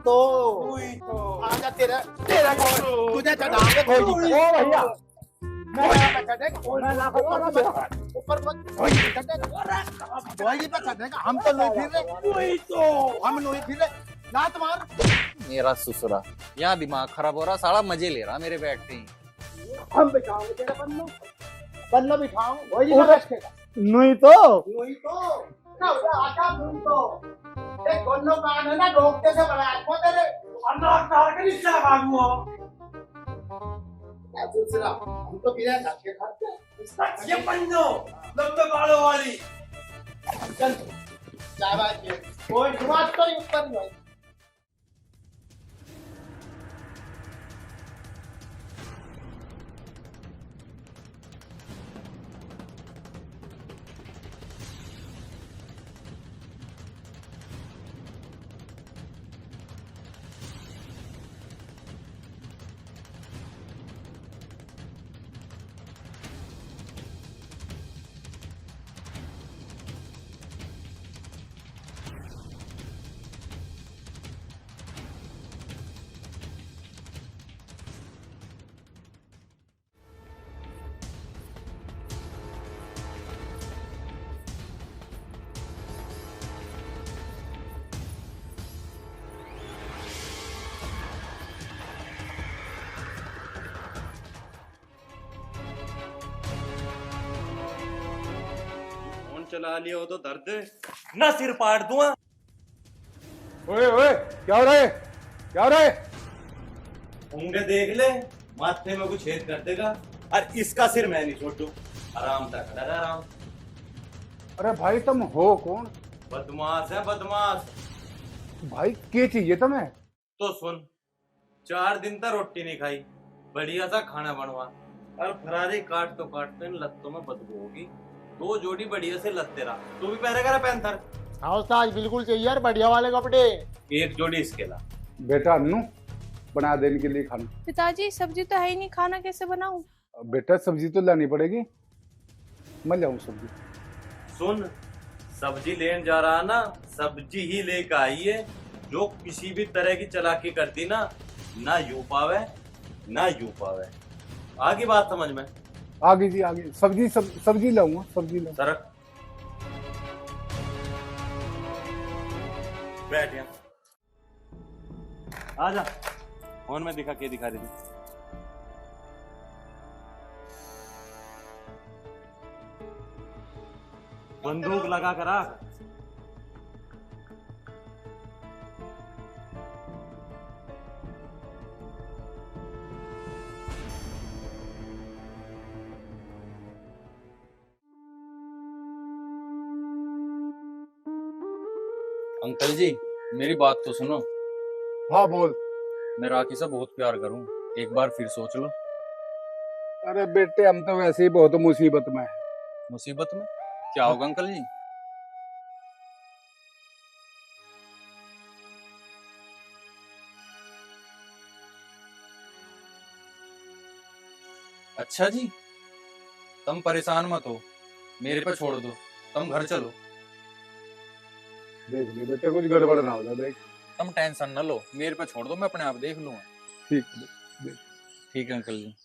तो आजा तेरा तुझे चढ़ाएंगे घोड़ी पे। ओ भैया ऊपर घोड़ी पे चढ़ेगा। हम तो नहीं फिर रहे, हम नहीं फिर रहे ना तुम्हार। मेरा ससुरा यहाँ दिमाग खराब हो रहा, साला मजे ले रहा मेरे बैठते ही। हम बिठाओगे तेरा बन्नो बिठाओ घोड़ी पे बैठेगा। नहीं तो ना उधर आटा नहीं तो एक गोन्नो कान है ना, डोकते से बड़ा आत्मा तेरे अन्ना काट के नीचे लगा दूंगा। दूसरा हम तो बिना धक्के खाते। ये पन्नो लंबे बालों वाली। चल चाय बात ये कोई बात तो नहीं ऊपर नहीं। चला लिया हो तो दर्द ना सिर पाड़ दूंगा। ओए ओए, क्या हो रहा है, क्या हो रहा है? होंगे देख ले, माथे में कुछ छेद कर देगा और इसका सिर मैं नहीं छोड़ू। आराम तक खड़ा रह, आराम। अरे भाई तुम हो कौन? बदमाश है बदमाश। भाई क्या चाहिए तुम्हें? तो सुन, 4 दिन तक रोटी नहीं खाई, बढ़िया सा खाना बनवा और फरारी काट तो इन लत्तों में बदबू होगी। 2 जोड़ी बढ़िया से लत्ते रहा, तू भी पहनेगा ना पैंथर? हाँ उस्ताद बिल्कुल चाहिए यार, बढ़िया वाले कपड़े। 1 जोड़ी इसके ला। बेटा अन्नू, बना देने के लिए खाना। पिताजी सब्जी तो है ही नहीं, खाना कैसे बनाऊं? बेटा सब्जी तो लानी पड़ेगी, मैं लाऊं सब्जी? सुन, सब्जी लेने जा रहा ना, सब्जी ही लेकर आई है। जो किसी भी तरह की चालाकी करती ना यूं पावे ना यूं पावे। आगे बात समझ में? आगे जी आगे, सब्जी लाऊंगा, सब्जी लाऊं। सरक बैठ यहाँ, आजा। फोन में दिखा के दिखा रही थी? बंदूक लगा कर रख। अंकल जी मेरी बात तो सुनो। हाँ बोल। मैं राखी से बहुत प्यार करूं, एक बार फिर सोच लो। अरे बेटे हम तो वैसे ही बहुत मुसीबत में है। मुसीबत में क्या होगा अंकल जी? अच्छा जी, तुम परेशान मत हो, मेरे पे छोड़ दो, तुम घर चलो। देख ले बेटे कुछ गड़बड़ ना हो जाए, देख। तुम टेंशन न लो, मेरे पे छोड़ दो, मैं अपने आप देख लूंगा। ठीक देख। ठीक है अंकल जी।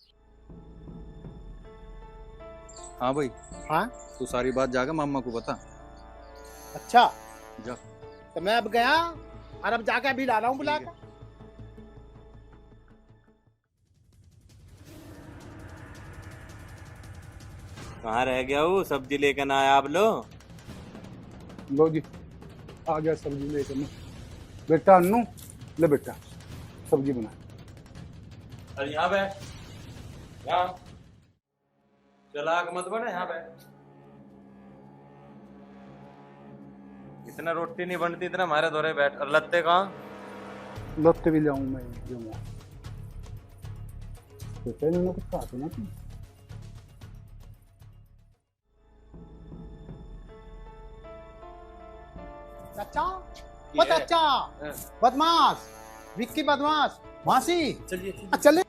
हाँ भाई। हाँ तू सारी बात जाकर मामा को बता। अच्छा जा। तो मैं अब गया और अब जाके अभी ला रहा हूँ बुला कर। कहाँ रह गया वो? सब्जी लेकर ना आया आप लोग? लो जी आ गया सब्जी लेकर मैं। बेटा अन्नू ले बेटा सब्जी बना। अरे यहाँ बैठ, यहाँ चलाक मत बने, यहाँ बैठ। इतना रोटी नहीं बनती, इतना हमारे दौरे बैठ। और लत्ते कहाँ? लत्ते भी लाऊं मैं, जाऊंगा। बेटा इन्होंने कुछ कहा था ना तुम? चाचा ओ चाचा, बदमाश, विक्की बदमाश, मासी चलिए चले।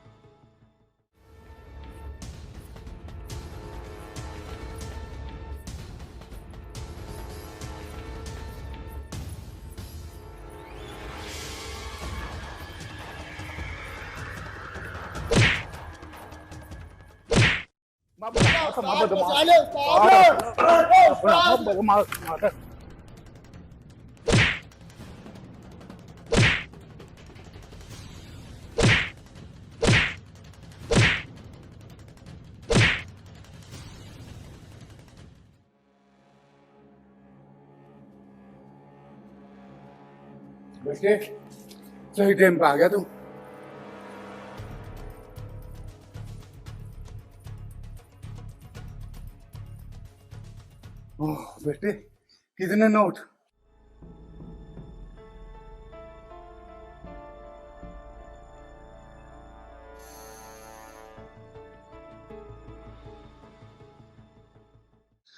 बेटे सही टाइम पे आ गया तू। ओह बेटे कितने नोट?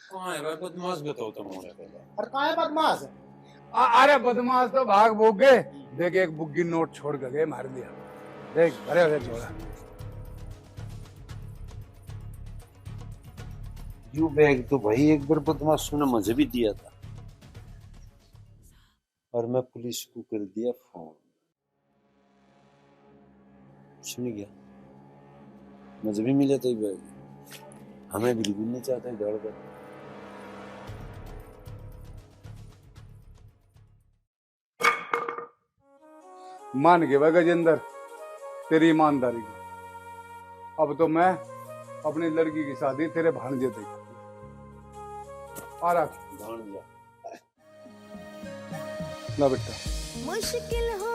कहाँ है भाई बदमाश? बताओ तुम मुझे पहले। और कहाँ है बदमाश? अरे बदमाश तो भाग भूग गए। देख एक बुग्गी नोट छोड़ कर गए, मार दिया। देख भरे भरे छोड़ा। यू बैग तो भाई एक बार बदमाशों ने मुझे भी दिया था और मैं पुलिस को कर दिया फोन। सुन गया, मुझे भी मिला था ये बैग। हमें बिल्कुल नहीं चाहते दौड़ कर। मान गए भाई गजेंद्र तेरी ईमानदारी की। अब तो मैं अपनी लड़की की शादी तेरे भांजे से आ रहा ना बेटा मुश्किल हो